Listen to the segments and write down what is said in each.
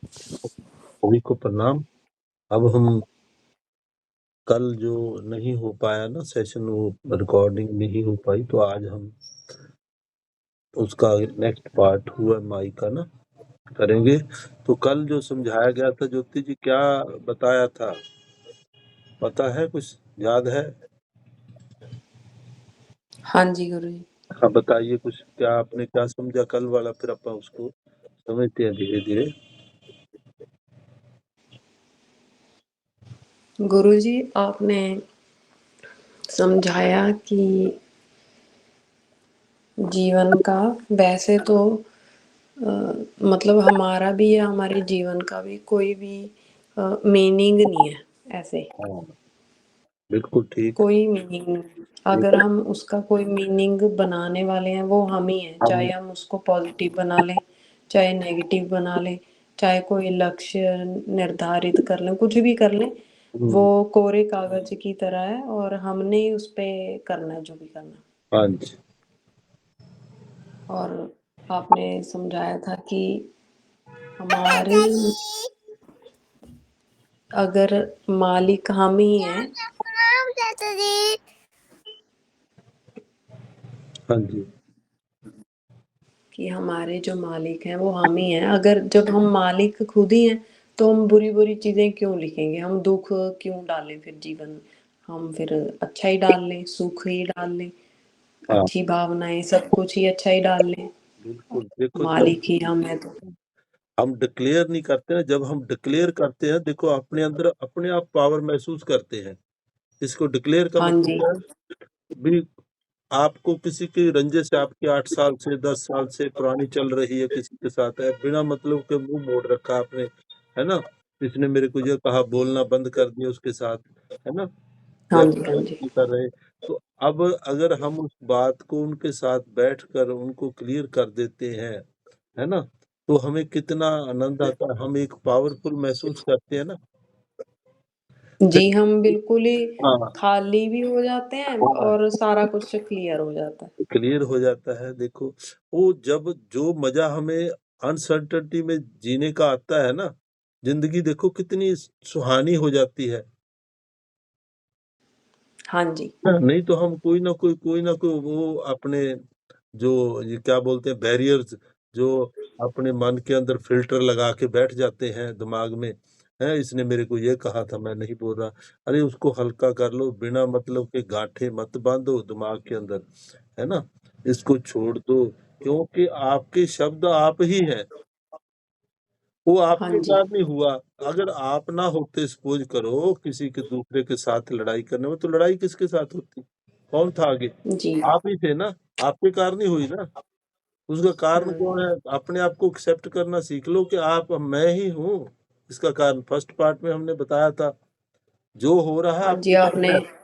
सभी को प्रणाम। अब हम कल जो नहीं हो पाया ना सेशन, वो रिकॉर्डिंग नहीं हो पाई, तो आज हम उसका नेक्स्ट पार्ट हुआ माई का ना करेंगे। तो कल जो समझाया गया था, ज्योति जी क्या बताया था, पता है, कुछ याद है? हाँ जी गुरु जी। हाँ बताइए, कुछ क्या आपने क्या समझा कल वाला, फिर अपन उसको समझते हैं धीरे धीरे। गुरु जी आपने समझाया कि जीवन का वैसे तो मतलब हमारा भी या हमारे जीवन का भी कोई भी मीनिंग नहीं है ऐसे, हाँ बिल्कुल ठीक। कोई मीनिंग नहीं। अगर हम उसका कोई मीनिंग बनाने वाले हैं वो हम ही हैं, हम चाहे हम उसको पॉजिटिव बना लें चाहे नेगेटिव बना लें, चाहे कोई लक्ष्य निर्धारित कर लें, कुछ भी कर लें, वो कोरे कागज की तरह है और हमने ही उस पे करना है जो भी करना। हाँ जी। और आपने समझाया था कि हमारे अगर मालिक हम ही हैं, हाँ जी। कि हमारे जो मालिक हैं वो हम ही हैं। अगर जब हम मालिक खुद ही हैं तो हम बुरी बुरी चीजें क्यों लिखेंगे, हम दुख क्यों डालें फिर जीवन में। हम फिर अच्छा ही डाल लें, सुख ही डाल लें, हाँ अच्छी भावनाएं सब कुछ ही अच्छा ही डाल लें। बिल्कुल, देखो जब मालिक ही हम है तो। हम डिक्लेयर नहीं करते हैं, जब हम डिक्लेयर करते हैं, देखो अपने अंदर अपने आप पावर महसूस करते हैं। इसको डिक्लेयर का हाँ मतलब जी। क्या है भी, आपको किसी की रंजिश आपकी 8 साल से 10 साल से पुरानी चल रही है, किसी के साथ है, बिना मतलब के मुंह मोड़ रखा आपने, है ना? इसने मेरे को ये कहा, बोलना बंद कर दिया उसके साथ, है ना? हाँ या जी। हाँ जी। नहीं कर रहे। तो अब अगर हम उस बात को उनके साथ बैठकर उनको क्लियर कर देते हैं, है ना, तो हमें कितना आनंद आता है, हम एक पावरफुल महसूस करते हैं ना। जी हम बिल्कुल ही हाँ खाली भी हो जाते हैं हाँ, और सारा कुछ क्लियर हो जाता है। क्लियर हो जाता है। देखो, वो जब जो मजा हमें अनसर्टेनिटी में जीने का आता है ना, जिंदगी देखो कितनी सुहानी हो जाती है हाँ जी। ना? नहीं तो हम कोई ना कोई वो अपने जो ये क्या बोलते हैं बैरियर्स, जो अपने मन के अंदर फिल्टर लगा के बैठ जाते हैं दिमाग में, है इसने मेरे को ये कहा था, मैं नहीं बोल रहा। अरे उसको हल्का कर लो, बिना मतलब के गांठें मत बांधो दिमाग के अंदर, है ना? इसको छोड़ दो, क्योंकि आपके शब्द आप ही हैं, वो हाँ आपके जी। साथ नहीं हुआ। अगर आप ना होते, सपोज करो किसी के दूसरे के साथ लड़ाई करने में, तो लड़ाई किसके साथ होती? कौन था आगे? जी। आप ही थे ना। आपके कारण ही हुई ना। उसका कारण कौन है? अपने आप को एक्सेप्ट करना सीख लो कि आप मैं ही हूँ इसका कारण। फर्स्ट पार्ट में हमने बताया था, जो हो रहा है हाँ जी। आपके आपने लिए है।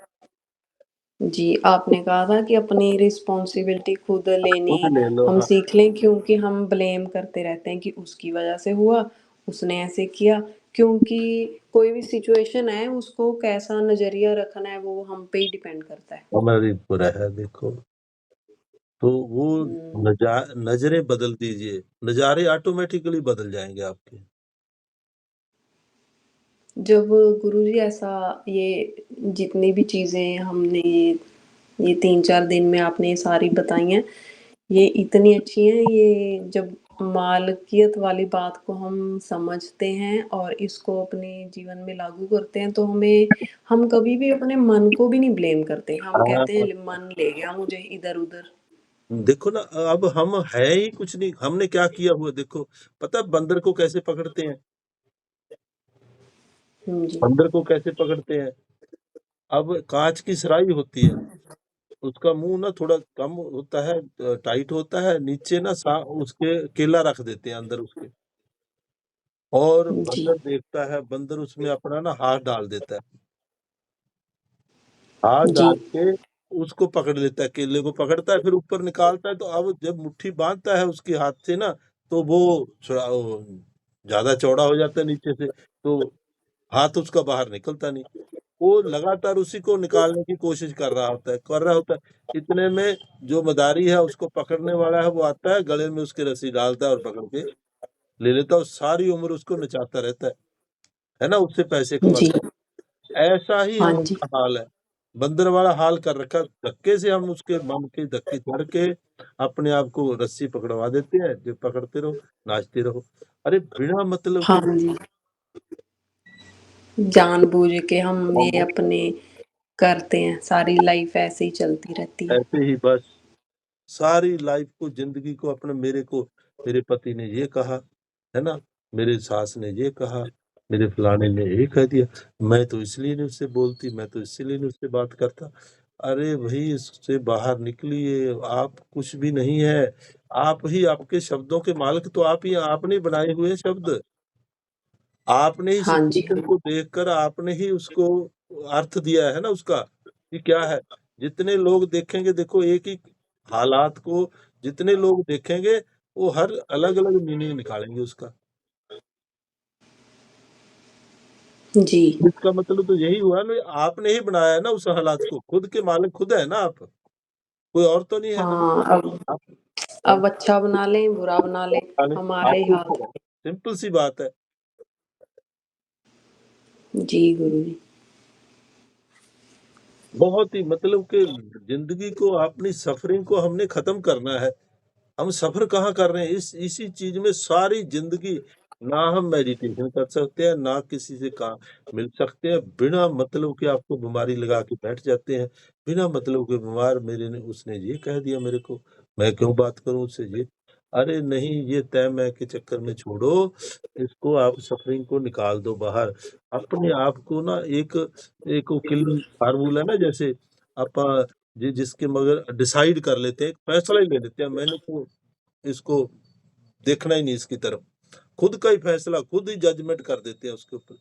जी आपने कहा था कि अपनी रिस्पॉन्सिबिलिटी खुद लेनी खुद ले लो, हम हाँ। सीख लें, क्योंकि हम ब्लेम करते रहते हैं कि उसकी वजह से हुआ, उसने ऐसे किया। क्योंकि कोई भी सिचुएशन है उसको कैसा नजरिया रखना है वो हम पे ही डिपेंड करता है। हमारी बुरा है, देखो। तो वो हम्म, नजरें बदल दीजिए, नजारे ऑटोमेटिकली बदल जाएंगे आपके। जब गुरुजी ऐसा ये जितनी भी चीजें हमने ये 3-4 दिन में आपने ये सारी बताई हैं, ये इतनी अच्छी हैं। ये जब मालकियत वाली बात को हम समझते हैं और इसको अपने जीवन में लागू करते हैं तो हम कभी भी अपने मन को भी नहीं ब्लेम करते। हम कहते हाँ, हैं मन ले गया मुझे इधर उधर। देखो ना, अब हम है ही कुछ नहीं, हमने क्या किया हुआ देखो। पता है बंदर को कैसे पकड़ते हैं? जी। बंदर को कैसे पकड़ते हैं? अब कांच की सराई होती है, उसका मुंह ना थोड़ा कम होता है, टाइट होता है, नीचे ना उसके केला रख देते हैं अंदर उसके, और जी। बंदर देखता है, बंदर उसमें अपना ना हाथ डाल देता है, हाथ जी। डाल के उसको पकड़ लेता है, केले को पकड़ता है, फिर ऊपर निकालता है। तो अब जब मुट्ठी बांधता है उसके हाथ से ना, तो वो ज्यादा चौड़ा हो जाता है नीचे से, तो हाथ उसका बाहर निकलता नहीं। वो लगातार उसी को निकालने की कोशिश कर रहा होता है। इतने में जो मदारी है, उसको पकड़ने वाला है, वो आता है, गले में उसके रस्सी डालता है और पकड़ के ले लेता है, सारी उम्र उसको नचाता रहता है ना? उससे पैसे जी। कमाता है। ऐसा ही हाँ जी। हमारा हाल है। बंदर वाला हाल कर रखा है, धक्के से हम उसके मन के धक्के चढ़ के अपने आप को रस्सी पकड़वा देते हैं, जो पकड़ते रहो, नाचते रहो। अरे बिना मतलब हाँ के जी। जानबूझ के हम ये अपने करते हैं, सारी लाइफ ऐसे ही चलती रहती है। ऐसे ही बस सारी लाइफ को, जिंदगी को अपने मेरे पति ने ये कहा, है ना? मेरे सास ने ये कहा, मेरे फलाने ने ये कह दिया, मैं तो इसलिए नहीं उससे बोलती, मैं तो इसलिए नहीं उससे बात करता। अरे भई इससे बाहर निकलिए, आप कुछ भी नहीं है। आप ही आपके शब्दों के मालिक तो आप ही, आपने बनाए हुए शब्द। आपने ही हाँ जी, सिचुएशन हाँ। को देखकर आपने ही उसको अर्थ दिया है ना उसका, कि क्या है। जितने लोग देखेंगे, देखो एक ही हालात को जितने लोग देखेंगे, वो हर अलग-अलग मीनिंग निकालेंगे उसका। जी। इसका मतलब तो यही हुआ ना, आपने ही बनाया है ना उस हालात को, खुद के मालिक खुद है ना आप, कोई और तो नहीं है। हाँ, अब आप अब अच्छा बना लें, बुरा बना लें, हमारे ही आपके हाथ ऊपर है, सिंपल सी बात है। जी गुरुजी। बहुत ही मतलब कि ज़िंदगी को, अपनी सफ़रिंग को हमने ख़त्म करना है। हम सफ़र कहाँ कर रहे हैं? इस इसी चीज़ में सारी ज़िंदगी। ना हम मेडिटेशन कर सकते हैं, ना किसी से का मिल सकते हैं, बिना मतलब के आपको बीमारी लगा के बैठ जाते हैं। बिना मतलब के बीमार, मेरे ने उसने ये कह दिया मेरे को, मैं क्यों बात करूँ उससे ये? अरे नहीं, ये तय-मैं के चक्कर में छोड़ो, इसको आप सफ़रिंग को निकाल दो बाहर। अपने आप को ना एक एक वो किलिंग फार्मूला ना, जैसे आपा जिसके मगर डिसाइड कर लेते हैं, एक फैसला ही ले लेते हैं, मैंने तो इसको देखना ही नहीं इसकी तरफ। खुद का ही फैसला, खुद ही जजमेंट कर देते हैं उसके ऊपर।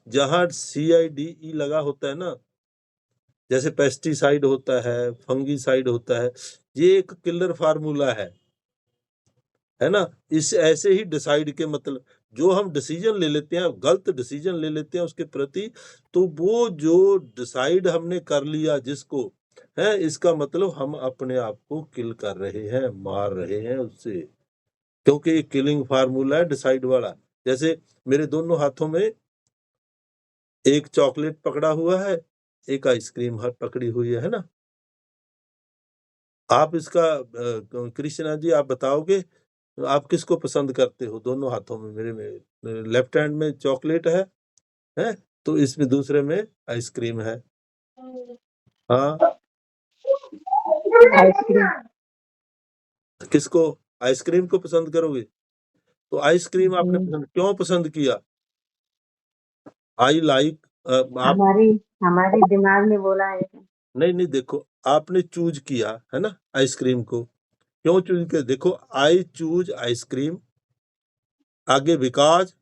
जहाँ CIDE लगा होता है ना, जैसे पेस्टिसाइड होता है, फंगिसाइड होता है, ये एक किलर फार्मूला है ना? इस ऐसे ही डिसाइड के मतलब, जो हम डिसीजन ले लेते हैं, गलत डिसीजन ले लेते हैं उसके प्रति, तो वो जो डिसाइड हमने कर लिया जिसको, है, इसका मतलब हम अपने आप को किल कर रहे हैं, मार रहे हैं उससे। क्योंकि ये किलिंग फार्मूला है डिसाइड वाला। जैसे मेरे दोनों हाथों में एक चॉकलेट पकड़ा हुआ है, एक आइसक्रीम पकड़ी हुई है ना? आप इसका कृष्णा जी आप बताओगे, आप किसको पसंद करते हो? दोनों हाथों में मेरे में लेफ्ट हैंड में चॉकलेट है? तो इसमें दूसरे में आइसक्रीम है। हाँ, आइसक्रीम। किसको? आइसक्रीम को पसंद करोगे? तो आइसक्रीम आपने जी। क्यों पसंद किया? आई लाइक आप हमारी हमारे दिमाग ने बोला है। नहीं, नहीं देखो, आपने चूज़ किया, है ना आइसक्रीम को। क्यों चूज़ किया? देखो, आई चूज़ आइसक्रीम, आगे बिकॉज़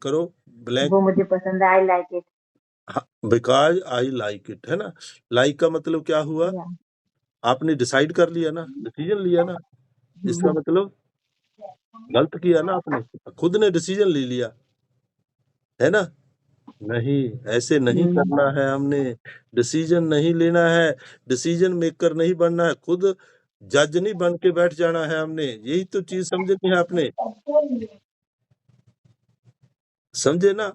करो ब्लैंक। वो मुझे पसंद है, आई लाइक इट। हाँ, बिकॉज़ आई लाइक इट, है ना? लाइक का मतलब क्या हुआ? या आपने डिसाइड कर लिया ना, डिसीज़न लिया ना, इसका हुँ, मतलब गलत किया ना आपने, खुद ने डिसीज़न ले लिया, है ना? नहीं, ऐसे नहीं हुँ। करना है हमने, डिसीज़न नहीं लेना है, डिसीज़न मेकर नहीं बनना है, खुद जज नहीं बन के बैठ जाना है हमने, यही तो चीज़ समझे नहीं आपने, समझे ना?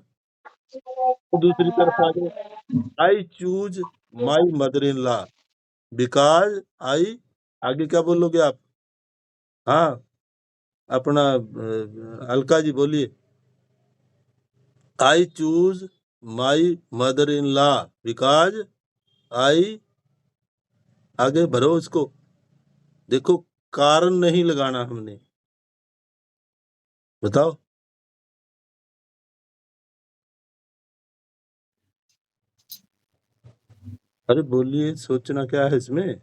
तो दूसरी तरफ आ जाओ, I choose my mother in law because I, आगे क्या बोलोगे आप? हाँ, अपना अलका जी बोलिए। I choose my mother in law because I, आगे भरो इसको। देखो, कारण नहीं लगाना हमने, बताओ? अरे बोलिए, सोचना क्या है इसमें?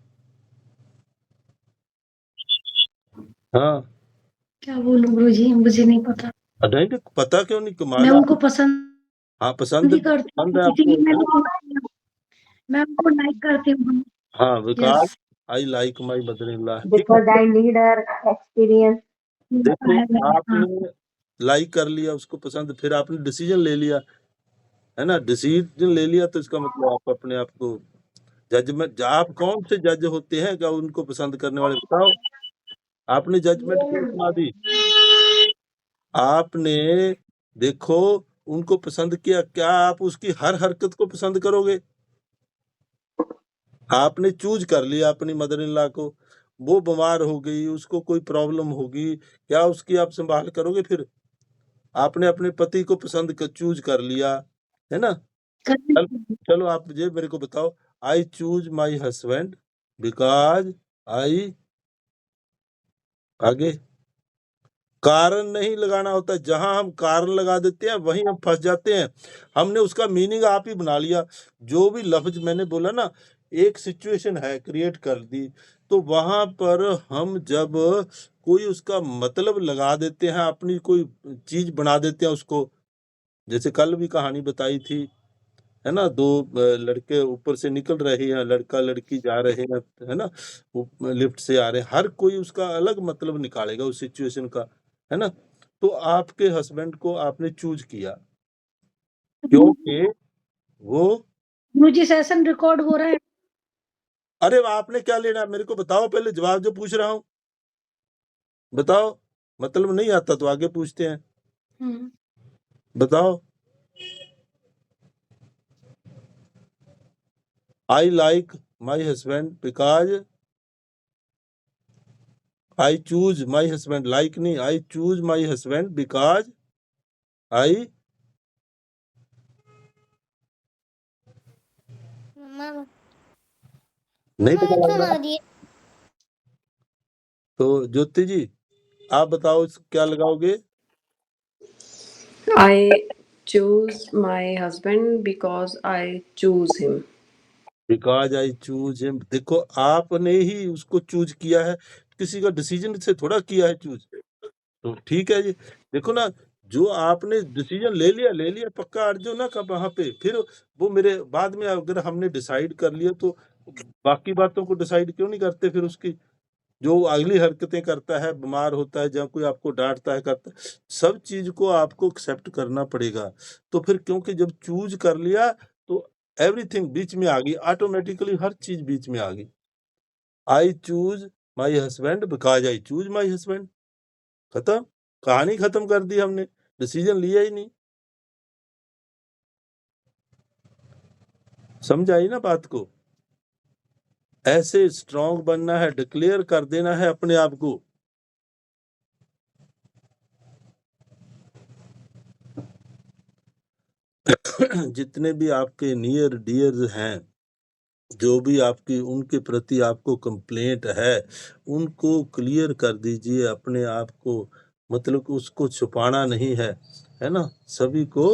हाँ, क्या बोलूँ गुरुजी, मुझे नहीं पता। नहीं तो पता क्यों नहीं, मैं कमाल उनको आप। पसंद हाँ, पसंद ही करती पसंद हूँ, है आपको, इसीलिए है मैंने ना? बोला, मैं उनको लाइक करती हूँ। हाँ, because yes, I like my mother in law, ठीक है? Because I need her experience. देखो, हाँ, आपने लाइक कर लिया उसको पसंद, फिर आपने डिसीज़न ले लिया, है ना? डिसीज़न ले लिया तो इसका मतलब आप अपने आप को जजमेंट, आप कौन से जज होते हैं क्या उनको पसंद करने वाले, बताओ? आपने जजमेंट क्यों सुना दी? आपने देखो उनको पसंद किया, क्या आप उसकी हर हरकत को पसंद करोगे? आपने चूज कर लिया अपनी मदर इन लॉ को, वो बीमार हो गई, उसको कोई प्रॉब्लम होगी, क्या उसकी आप संभाल करोगे फिर? आपने अपने पति को पसंद चूज कर लिया, है ना? चलो आप ये मेरे को बताओ, आई चूज माई हस्बैंड बिकॉज आई, आगे कारण नहीं लगाना होता, जहां हम कारण लगा देते हैं वहीं हम फंस जाते हैं। हमने उसका मीनिंग आप ही बना लिया। जो भी लफ्ज मैंने बोला ना, एक सिचुएशन है क्रिएट कर दी, तो वहां पर हम जब कोई उसका मतलब लगा देते हैं, अपनी कोई चीज बना देते हैं उसको, जैसे कल भी कहानी बताई थी, है ना, दो लड़के ऊपर से निकल रहे हैं, लड़का लड़की जा रहे हैं, है ना, लिफ्ट से आ रहे हैं, हर कोई उसका अलग मतलब निकालेगा उस सिचुएशन का, है ना। तो आपके हस्बैंड को आपने चूज किया क्योंकि वो, गुरुजी सेशन रिकॉर्ड हो रहा है। अरे आपने क्या लेना है, मेरे को बताओ, पहले जवाब जो पूछ रहा हूँ बताओ, मतलब नहीं आता तो आगे पूछते हैं, बताओ। I like my husband because I choose my husband, like नहीं, I choose my husband because I, नहीं पता लग रहा। तो ज्योति जी आप बताओ क्या लगाओगे? I choose my husband because I choose him. Because I choose him. देखो आपने ही उसको चूज किया है, किसी का डिसीजन से थोड़ा किया है चूज, तो ठीक है जी। देखो ना, जो आपने डिसीजन ले लिया पक्का अर्जो ना कब वहां पे, फिर वो मेरे बाद में अगर हमने डिसाइड कर लिया तो बाकी बातों को डिसाइड क्यों नहीं करते फिर उसकी, जो अगली हरकतें करता है, बीमार होता है, जहाँ कोई आपको डांटता है, करता है, सब चीज को आपको एक्सेप्ट करना पड़ेगा। तो फिर क्योंकि जब चूज कर लिया तो एवरीथिंग बीच में आ गई, ऑटोमेटिकली हर चीज बीच में आ गई। आई choose my husband because I choose my husband, खत्म, कहानी खत्म कर दी हमने, डिसीजन लिया ही नहीं। समझ आई ना बात को? ऐसे स्ट्रांग बनना है, डिक्लेयर कर देना है अपने आप को। जितने भी आपके नियर डियर हैं, जो भी आपकी उनके प्रति आपको कंप्लेंट है, उनको क्लियर कर दीजिए अपने आप को, मतलब कि उसको छुपाना नहीं है ना। सभी को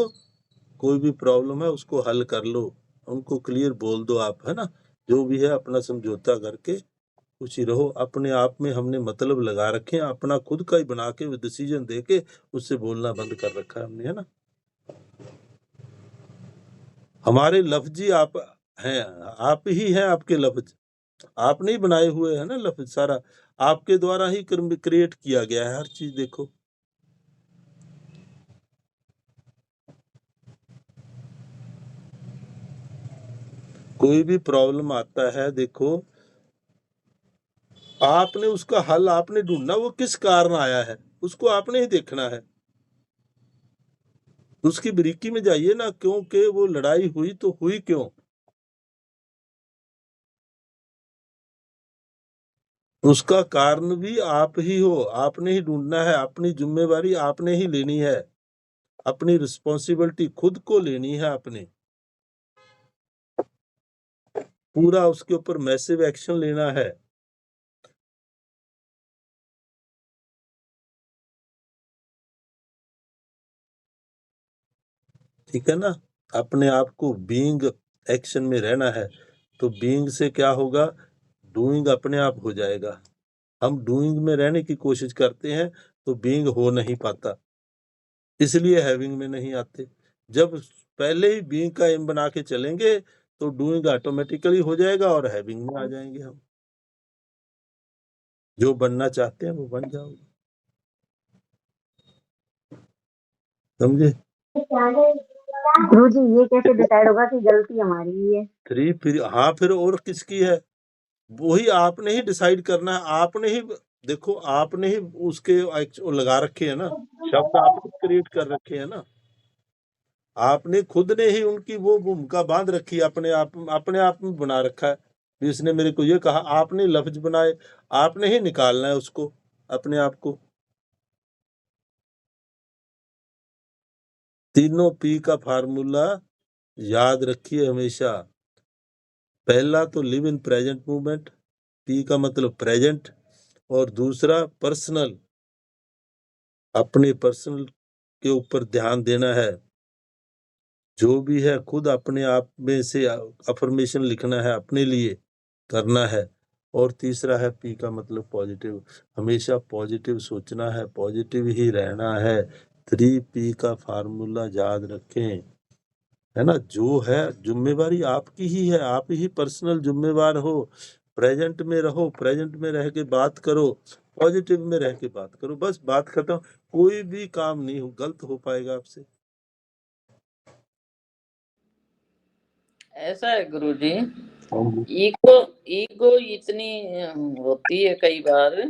कोई भी प्रॉब्लम है उसको हल कर लो, उनको क्लियर बोल दो आप, है ना। जो भी है अपना समझौता करके खुशी रहो अपने आप में। हमने मतलब लगा रखे हैं, अपना खुद का ही बना के डिसीजन दे के उससे बोलना बंद कर रखा है हमने, है ना। हमारे लफ्ज ही आप हैं, आप ही हैं, आपके लफ्ज आपने ही बनाए हुए हैं ना, लफ्ज सारा आपके द्वारा ही क्रिएट किया गया है हर चीज। देखो कोई भी प्रॉब्लम आता है, देखो आपने उसका हल आपने ढूंढना, वो किस कारण आया है उसको आपने ही देखना है, उसकी बारीकी में जाइए ना, क्योंकि वो लड़ाई हुई तो हुई क्यों, उसका कारण भी आप ही हो, आपने ही ढूंढना है, अपनी जिम्मेवारी आपने ही लेनी है, अपनी रिस्पॉन्सिबिलिटी खुद को लेनी है आपने, पूरा उसके ऊपर मैसिव एक्शन लेना है। ठीक है ना, अपने आप को बीइंग एक्शन में रहना है, तो बीइंग से क्या होगा, डूइंग अपने आप हो जाएगा। हम डूइंग में रहने की कोशिश करते हैं तो बीइंग हो नहीं पाता, इसलिए हैविंग में नहीं आते। जब पहले ही बीइंग का एम बना के चलेंगे तो डूइंग ऑटोमेटिकली हो जाएगा और हैविंग में आ जाएंगे हम। जो बनना चाहते हैं वो बन जाओगे, समझे। गुरुजी ये कैसे डिसाइड होगा कि गलती हमारी ही है? फिर हाँ, फिर और किसकी है, वही आपने ही डिसाइड करना है, आपने ही देखो आपने ही उसके लगा रखे हैं ना, शब्द आपने क्रिएट कर रखे हैं ना, आपने खुद ने ही उनकी वो भूमिका बांध रखी है, अपने आप में बना रखा है भी इसने मेरे को ये कहा, आपने लफ्ज बनाए, आपने ही निकालना है उसको अपने आप को। तीनों पी का फार्मूला याद रखिए हमेशा। पहला तो live in present movement, P का मतलब प्रेजेंट, और दूसरा पर्सनल, अपने पर्सनल के ऊपर ध्यान देना है। जो भी है खुद अपने आप में से अफर्मेशन लिखना है, अपने लिए करना है। और तीसरा है पी का मतलब पॉजिटिव, हमेशा पॉजिटिव सोचना है, पॉजिटिव ही रहना है। 3P का फार्मूला याद रखें, है ना। जो है जिम्मेवारी आपकी ही है, आप ही पर्सनल जिम्मेवार हो। प्रेजेंट में रहो, प्रेजेंट में रह के बात करो, पॉजिटिव में रह के बात करो, बस बात खत्म। कोई भी काम नहीं हो गलत हो पाएगा आपसे। ऐसा है गुरुजी, हाँ। ईगो ईगो इतनी होती है कई बार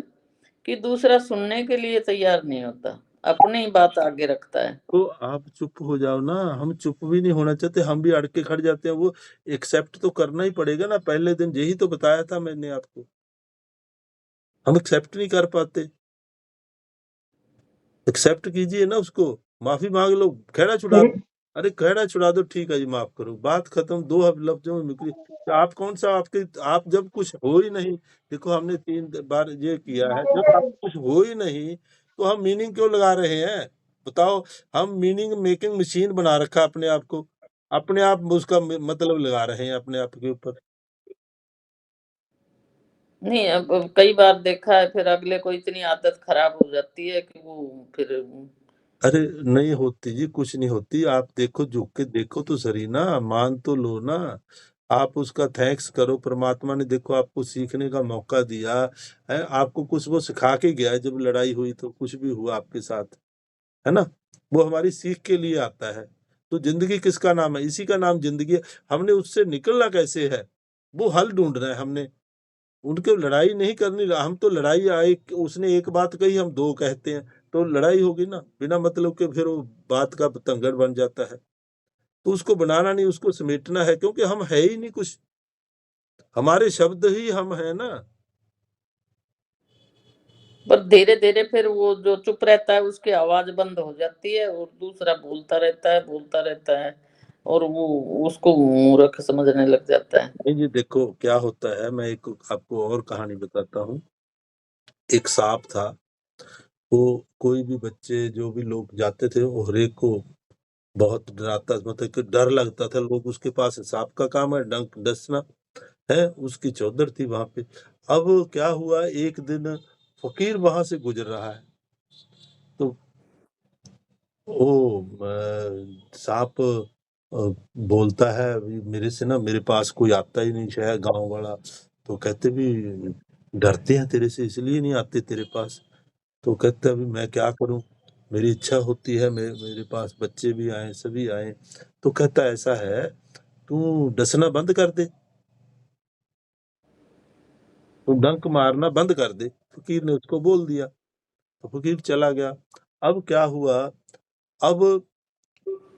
कि दूसरा सुनने के लिए तैयार नहीं होता, अपनी ही बात आगे रखता है। तो आप चुप हो जाओ ना, हम चुप भी नहीं होना चाहते, हम भी अड़ के खड़ जाते हैं। वो एक्सेप्ट तो करना ही पड़ेगा ना, पहले दिन यही तो बताया था मैंने आपको, हम एक्सेप्ट नहीं कर पाते। एक्सेप्ट कीजिए ना उसको, माफी मांग लो, खैड़ा छुड़ा दो। अरे खैड़ा छुड़ा दो, ठीक है जी माफ करो, बात खत्म, 2 लफ्जों में निकली। तो आप कौन सा आप जब कुछ हो ही नहीं, देखो हमने 3 बार ये किया है, जब आप कुछ हो ही नहीं तो हम मीनिंग क्यों लगा रहे हैं बताओ। हम मीनिंग मेकिंग मशीन बना रखा अपने आप को, अपने आप उसका मतलब लगा रहे हैं अपने आप के ऊपर। नहीं, अब कई बार देखा है, फिर अगले को इतनी आदत खराब हो जाती है कि वो फिर अरे नहीं होती जी, कुछ नहीं होती। आप देखो, झुक के देखो तो सही ना, मान तो लो ना। आप उसका थैंक्स करो, परमात्मा ने देखो आपको सीखने का मौका दिया है, आपको कुछ वो सिखा के गया है। जब लड़ाई हुई तो कुछ भी हुआ आपके साथ, है ना, वो हमारी सीख के लिए आता है। तो जिंदगी किसका नाम है? इसी का नाम जिंदगी है। हमने उससे निकलना कैसे है, वो हल ढूंढना है हमने। उनके लड़ाई नहीं करनी, हम तो लड़ाई आए, उसने एक बात कही हम 2 कहते हैं, तो लड़ाई होगी ना बिना मतलब के, फिर वो बात का बतंगड़ बन जाता है। तो उसको बनाना नहीं, उसको समेटना है, क्योंकि हम है ही नहीं कुछ, हमारे शब्द ही हम है ना। पर धीरे धीरे फिर वो जो चुप रहता है उसकी आवाज बंद हो जाती है और दूसरा बोलता रहता है और वो उसको मूर्ख समझने लग जाता है। नहीं जी, देखो क्या होता है, मैं एक आपको और कहानी बताता हूँ। एक सांप था, वो कोई भी बच्चे जो भी लोग जाते थे, वो हरेक को बहुत डराता, मतलब कि डर लगता था। लोग उसके पास, सांप का काम है डंक डसना, है उसकी चौधर थी वहां पे। अब क्या हुआ, एक दिन फकीर वहां से गुजर रहा है, तो वो सांप बोलता है, "अभी मेरे से ना, मेरे पास कोई आता ही नहीं शायद गांव वाला।" तो कहते भी डरते हैं तेरे से, इसलिए नहीं आते तेरे पास। तो कहता अभी मैं क्या करूं, मेरी इच्छा होती है मेरे पास बच्चे भी आए, सभी आए। तो कहता ऐसा है, तू डसना बंद कर दे, तू डंक मारना बंद कर दे। फकीर ने उसको बोल दिया, तो फकीर चला गया। अब क्या हुआ, अब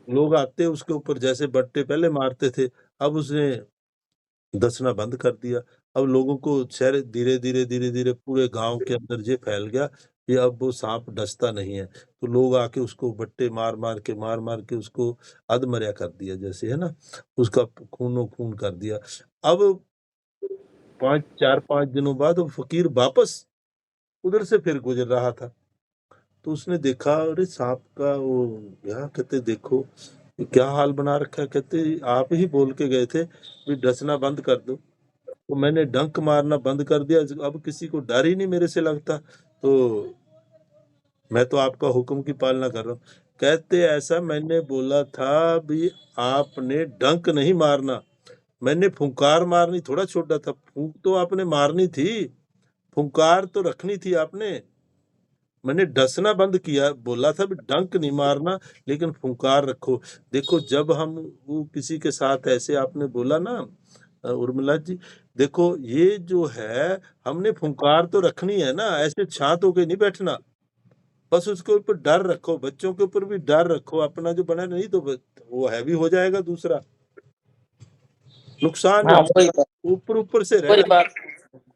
लोग आते उसके ऊपर, जैसे बट्टे पहले मारते थे, अब उसने डसना बंद कर दिया। अब लोगों को, शहर धीरे धीरे पूरे गांव के अंदर ये फैल गया कि अब वो सांप डसता नहीं है। तो लोग आके उसको बट्टे मार मार के उसको अधमर्या कर दिया, जैसे है ना, उसका खूनो खून कर दिया। अब 4-5 दिनों बाद वो फकीर वापस उधर से फिर गुजर रहा था। तो उसने देखा, अरे सांप का वो, क्या कहते, देखो ये क्या हाल बना रखा है। कहते आप ही बोल के गए थे भी डसना बंद कर दो, तो मैंने डंक मारना बंद कर दिया, अब किसी को डर ही नहीं मेरे से लगता, तो मैं तो आपका हुक्म की पालना कर रहा हूँ। कहते ऐसा मैंने बोला था भी, आपने डंक नहीं मारना, मैंने फुंकार मारनी थोड़ा छोड़ा था। फूंक तो आपने मारनी थी, फुंकार तो रखनी थी आपने। मैंने डसना बंद किया, बोला था भी डंक नहीं मारना, लेकिन फुंकार रखो। देखो जब हम वो किसी के साथ ऐसे आपने बोला ना उर्मिला जी, देखो ये जो है हमने फुंकार तो रखनी है ना, ऐसे शांत होके नहीं बैठना। बस उसके ऊपर डर रखो, बच्चों के ऊपर भी डर रखो, अपना जो बना नहीं तो वो हैवी हो जाएगा दूसरा। नुकसान हाँ नहीं, वही बात, ऊपर से वही रहना। बात,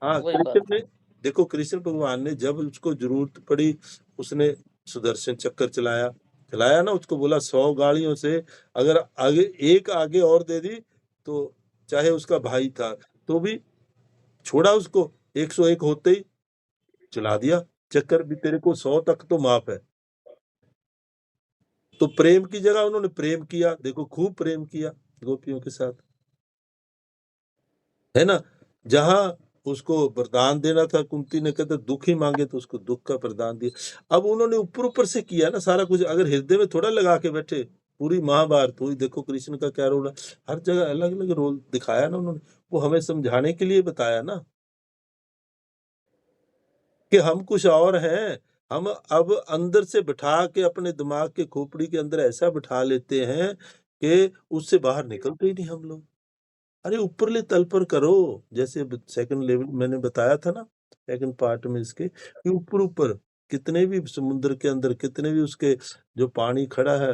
हाँ, वही कृष्ण बात। ने देखो, कृष्ण भगवान ने जब उसको जरूरत पड़ी, उसने सुदर्शन चक्र चलाया ना, उसको बोला 100 गाड़ियों से अगर आगे और दे दी तो, चाहे उसका भाई था तो भी छोड़ा उसको, 101 होते ही चला दिया चक्कर भी, तेरे को 100 तक तो माफ है। तो प्रेम की जगह उन्होंने प्रेम किया, देखो खूब प्रेम किया गोपियों के साथ, है ना। जहां उसको वरदान देना था, कुंती ने कहते दुख ही मांगे तो उसको दुख का वरदान दिया। अब उन्होंने ऊपर से किया ना सारा कुछ, अगर हृदय में थोड़ा लगा के बैठे। पूरी महाभारत हुई, देखो कृष्ण का क्या रोल है, हर जगह अलग अलग रोल दिखाया ना उन्होंने, वो हमें समझाने के लिए बताया ना कि हम कुछ और हैं। हम अब अंदर से बिठा के अपने दिमाग के खोपड़ी के अंदर ऐसा बिठा लेते हैं कि उससे बाहर निकलते ही नहीं हम लोग। अरे ऊपरले तल पर करो, जैसे सेकंड लेवल मैंने बताया था ना, सेकंड पार्ट में इसके, कि ऊपर कितने भी समुद्र के अंदर कितने भी उसके जो पानी खड़ा है,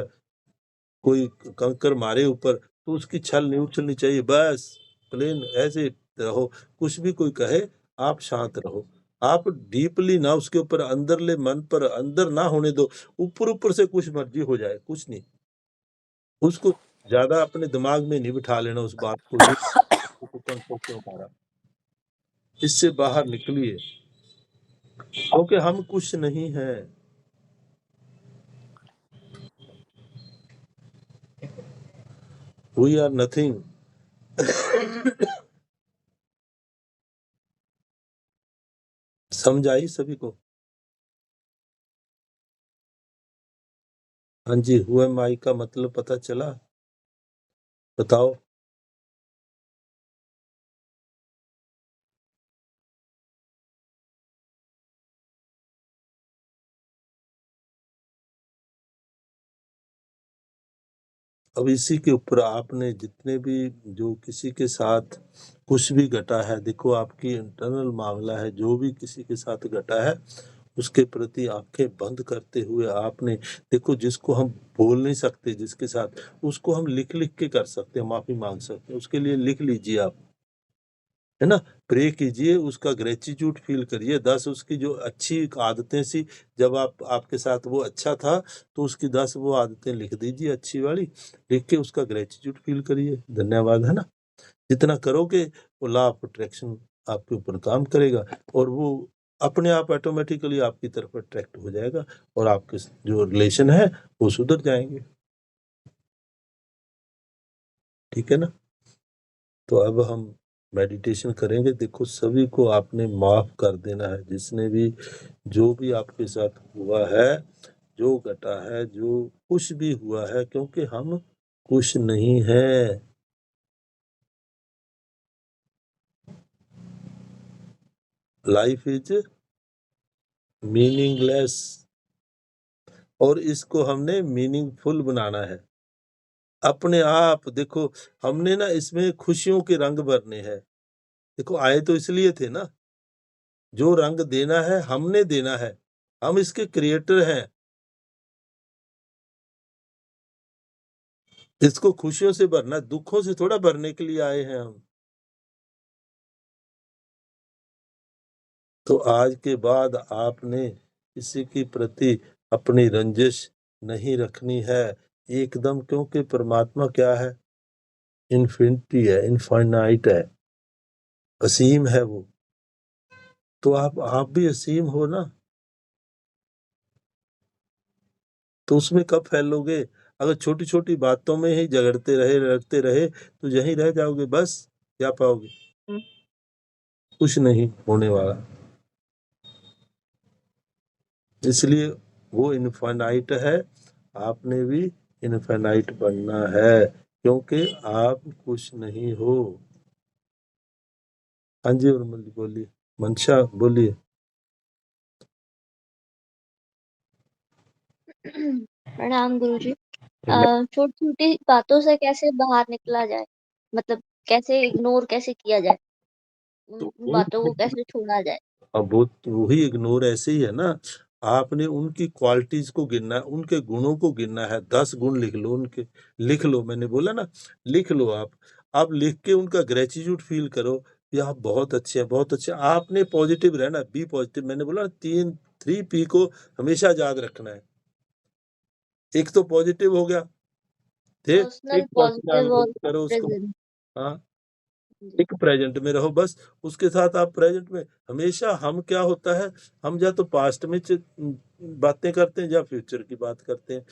कोई कंकर मारे ऊपर तो उसकी छल नहीं उछलनी चाहिए, बस प्लेन ऐसे रहो। कुछ भी कोई कहे आप शांत रहो, आप डीपली ना उसके ऊपर अंदरले मन पर अंदर ना होने दो। ऊपर से कुछ मर्जी हो जाए, कुछ नहीं, उसको ज्यादा अपने दिमाग में नहीं बिठा लेना उस बात को, ये कंकर क्यों मारा, इससे बाहर निकलिए, क्योंकि हम कुछ नहीं है। We are nothing. समझ आई सभी को? हाँ जी, हु एम आई का मतलब पता चला? बताओ। अब इसी के ऊपर आपने जितने भी जो किसी के साथ कुछ भी घटा है, देखो आपकी इंटरनल मामला है, जो भी किसी के साथ घटा है उसके प्रति आंखें बंद करते हुए आपने, देखो जिसको हम बोल नहीं सकते जिसके साथ, उसको हम लिख लिख के कर सकते हैं, माफी मांग सकते हैं, उसके लिए लिख लीजिए आप, है ना। प्रे कीजिए, उसका ग्रेटिट्यूड फील करिए, 10 उसकी जो अच्छी आदतें सी, जब आपके साथ वो अच्छा था तो उसकी 10 वो आदतें लिख दीजिए अच्छी वाली, लिख के उसका ग्रेटिट्यूड फील करिए, धन्यवाद, है ना। जितना करोगे वो लॉ ऑफ अट्रैक्शन आपके ऊपर काम करेगा और वो अपने आप ऑटोमेटिकली आपकी तरफ अट्रैक्ट हो जाएगा और आपके जो रिलेशन है वो सुधर जाएंगे, ठीक है ना। तो अब हम मेडिटेशन करेंगे। देखो सभी को आपने माफ कर देना है, जिसने भी जो भी आपके साथ हुआ है, जो घटा है, जो कुछ भी हुआ है, क्योंकि हम कुछ नहीं है। लाइफ इज मीनिंगलेस और इसको हमने मीनिंगफुल बनाना है अपने आप। देखो हमने ना इसमें खुशियों के रंग भरने हैं। देखो आए तो इसलिए थे ना, जो रंग देना है हमने देना है, हम इसके क्रिएटर हैं। इसको खुशियों से भरना, दुखों से थोड़ा भरने के लिए आए हैं हम। तो आज के बाद आपने किसी के प्रति अपनी रंजिश नहीं रखनी है एकदम, क्योंकि परमात्मा क्या है? इन्फिनिटी है, इनफाइनाइट है, असीम है वो। तो आप भी असीम हो ना, तो उसमें कब फैलोगे? अगर छोटी छोटी बातों में ही झगड़ते रहे लड़ते रहे तो यहीं रह जाओगे, बस क्या पाओगे? कुछ नहीं होने वाला। इसलिए वो इनफाइनाइट है, आपने भी इनफाइनाइट बनना है, क्योंकि आप कुछ नहीं हो। हाँ जी, और बोलिए, मंशा बोलिए। प्रणाम गुरुजी। छोटी छोटी बातों से कैसे बाहर निकला जाए, मतलब कैसे इग्नोर कैसे किया जाए? तो उन बातों को कैसे छोड़ा जाए? अब वही इग्नोर ऐसे ही है ना, आपने उनकी क्वालिटीज को गिनना है, उनके गुणों को गिनना है, 10 गुण लिख लो उनके, लिख लो, मैंने बोला ना, लिख लो आप लिख के उनका ग्रेटिट्यूड फील करो कि आप बहुत अच्छे हैं, बहुत अच्छे हैं। आपने पॉजिटिव रहना, बी पॉजिटिव, मैंने बोला 3P को हमेशा याद रखना है। एक तो पॉजिटिव हो गया, ठीक, पर्सनल, एक पॉजिटिव और पर्सनालिटी करो उसको, प्रेजेंट। हाँ, जी, एक प्रेजेंट में रहो बस, उसके साथ आप प्रेजेंट में हमेशा, हम क्या होता है, हम या तो पास्ट में बातें करते हैं या फ्यूचर की बात करते हैं,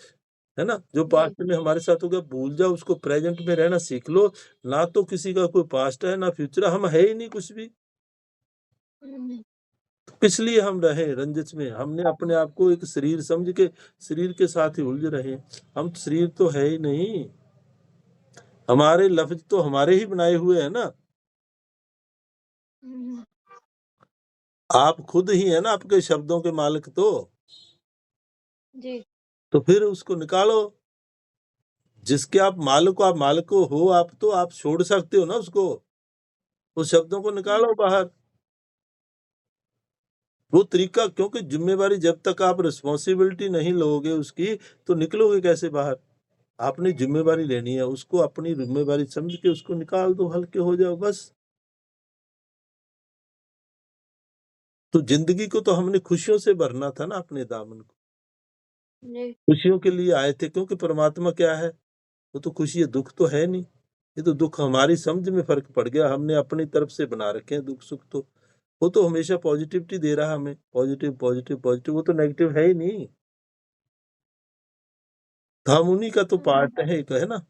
है ना, जो जी, पास्ट में हमारे साथ हो गया भूल जाओ उसको, प्रेजेंट में रहना सीख लो। ना तो किसी का कोई पास्ट है ना फ्यूचर, हम है ही नहीं कुछ भी, हुँ, तो किस लिए हम रहे रंजिश में? हमने अपने आप को एक शरीर समझ के शरीर के साथ ही उलझ रहे हैं। हम शरीर तो है ही नहीं, हमारे लफ्ज तो हमारे ही बनाए हुए हैं ना, हुँ, आप खुद ही है ना आपके शब्दों के मालिक जी, तो फिर उसको निकालो, जिसके आप मालिक हो, आप तो आप छोड़ सकते हो ना उसको, उस शब्दों को हुँ, निकालो बाहर। वो तरीका, क्योंकि जिम्मेवारी जब तक आप रिस्पॉन्सिबिलिटी नहीं लोगे उसकी, तो निकलोगे कैसे बाहर? आपने जिम्मेवारी लेनी है, उसको अपनी जिम्मेवारी समझ के उसको निकाल दो, हल्के हो जाओ बस। तो जिंदगी को तो हमने खुशियों से भरना था ना, अपने दामन को जी, खुशियों के लिए आए थे, क्योंकि परमात्मा क्या है, वो तो खुशी है, दुख तो है नहीं। ये तो दुख हमारी समझ में फर्क पड़ गया, हमने अपनी तरफ से बना रखे हैं दुख सुख तो। वो तो हमेशा पॉजिटिविटी दे रहा है हमें, पॉजिटिव पॉजिटिव पॉजिटिव, वो तो नेगेटिव है ही नहीं। तो हम उन्हीं का तो पार्ट है, एक है ना,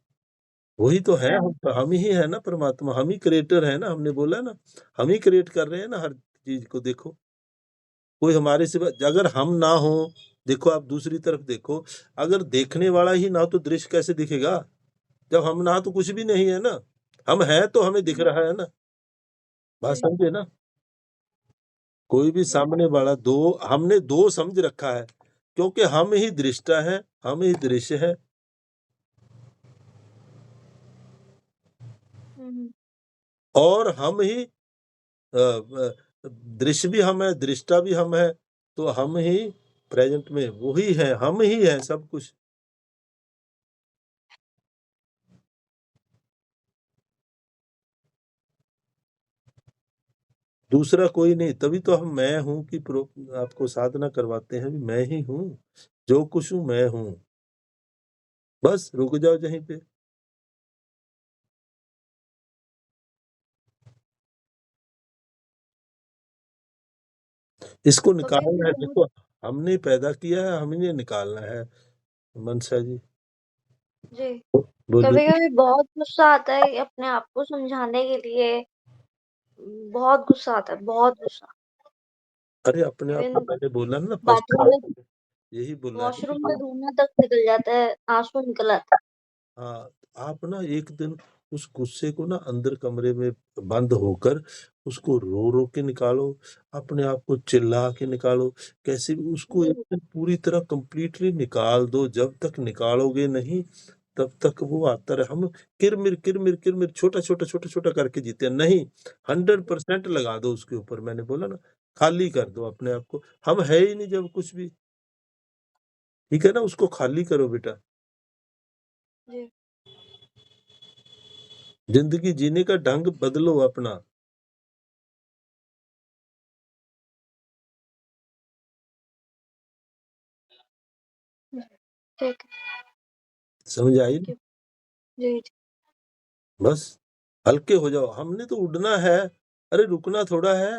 वही तो है, हम ही है ना परमात्मा, हम ही क्रिएटर है ना, हमने बोला ना, हम ही क्रिएट कर रहे हैं ना हर चीज को। देखो, कोई हमारे सिवा, अगर हम ना हो, देखो आप दूसरी तरफ देखो, अगर देखने वाला ही ना हो तो दृश्य कैसे दिखेगा? जब हम ना तो कुछ भी नहीं है ना, हम हैं तो हमें दिख रहा है ना, बात जी, समझे ना? कोई भी सामने वाला, हमने दो समझ रखा है, क्योंकि हम ही दृष्टा है, हम ही दृश्य है, हुँ, और हम ही दृश्य भी हम है, दृष्टा भी हम है, तो हम ही प्रेजेंट में वही है, हम ही है सब कुछ। दूसरा कोई नहीं, तभी तो हम मैं हूं कि आपको साधना करवाते हैं, मैं ही हूँ, जो कुछ हूँ मैं हूँ, बस रुक जाओ यहीं पे। इसको कभी-कभी निकालना है, बहुत देखो, हमने पैदा किया है, हमने निकालना है। मनसा जी जी, बोलिए। कभी-कभी बहुत गुस्सा आता है अपने आप को समझाने के लिए, बहुत गुस्सा आता है, बहुत गुस्सा। अरे अपने आप को इवन मैंने बोला ना बाथरूम में फर्स्ट, यही बोला है वॉशरूम में कि रोना तक निकल जाता है, आँसू निकल आते हैं। हाँ, आप ना एक दिन उस गुस्से को ना अंदर कमरे में बंद होकर उसको रो रो के निकालो, अपने आप को चिल्ला के निकालो, कैसे भी उसको एक जी, दिन पूरी तरह कंप्लीटली निकाल दो। जब तक निकालोगे नहीं, तब तक वो आता रहे। हम किरमिर किरमिर किरमिर छोटा छोटा छोटा छोटा करके जीते हैं, नहीं, 100% लगा दो उसके ऊपर। मैंने बोला ना, खाली कर दो अपने आप को, हम है ही नहीं जब कुछ भी, ठीक है ना, उसको खाली करो बेटा। जी, जिंदगी जीने का ढंग बदलो अपना। ठीक है, समझ आई? Thank you. जी, जी, बस हल्के हो जाओ, हमने तो उड़ना है, अरे रुकना थोड़ा है।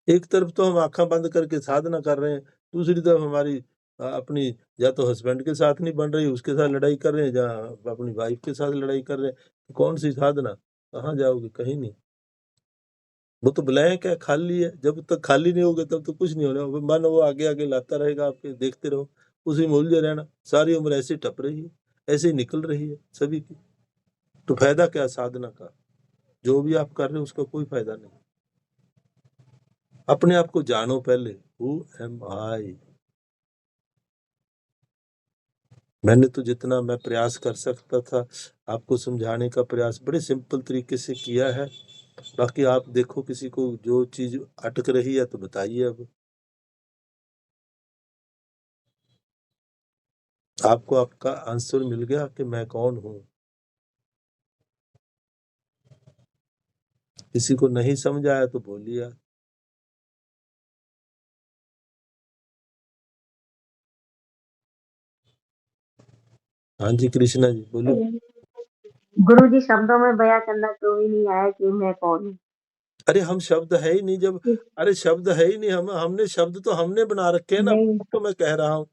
एक तरफ तो हम आंखें बंद करके साधना कर रहे हैं, दूसरी तरफ हमारी अपनी, या तो हस्बैंड के साथ नहीं बन रही, उसके साथ लड़ाई कर रहे हैं, या अपनी वाइफ के साथ लड़ाई कर रहे हैं, तो कौन सी साधना? कहाँ जाओगे? कहीं नहीं। वो तो ब्लैंक है, खाली है, जब तक खाली नहीं होगे तब तो कुछ नहीं होना। वो मन वो आगे आगे लाता रहेगा आपके, देखते रहो, उसी में उलझे रहना, सारी उम्र ऐसे ही टप रही है, ऐसे ही निकल रही है सभी की। तो फायदा क्या साधना का? जो भी आप कर रहे हो उसका कोई फायदा नहीं। अपने आप को जानो पहले, हु एम आई। मैंने तो जितना मैं प्रयास कर सकता था आपको समझाने का प्रयास बड़े सिंपल तरीके से किया है। बाकी आप देखो किसी को जो चीज़ अटक रही है तो बताइए अब। आपको आपका आंसर मिल गया कि मैं कौन हूँ। किसी को नहीं समझ आया तो बोलिए। हाँ जी कृष्णा जी बोलिए। गुरुजी शब्दों में बयां करना तो भी नहीं आया कि मैं कौन हूँ। अरे हम शब्द है ही नहीं जब। अरे शब्द है ही नहीं, हमने शब्द तो हमने बना रखे हैं ना, नहीं तो मैं कह रहा हूँ।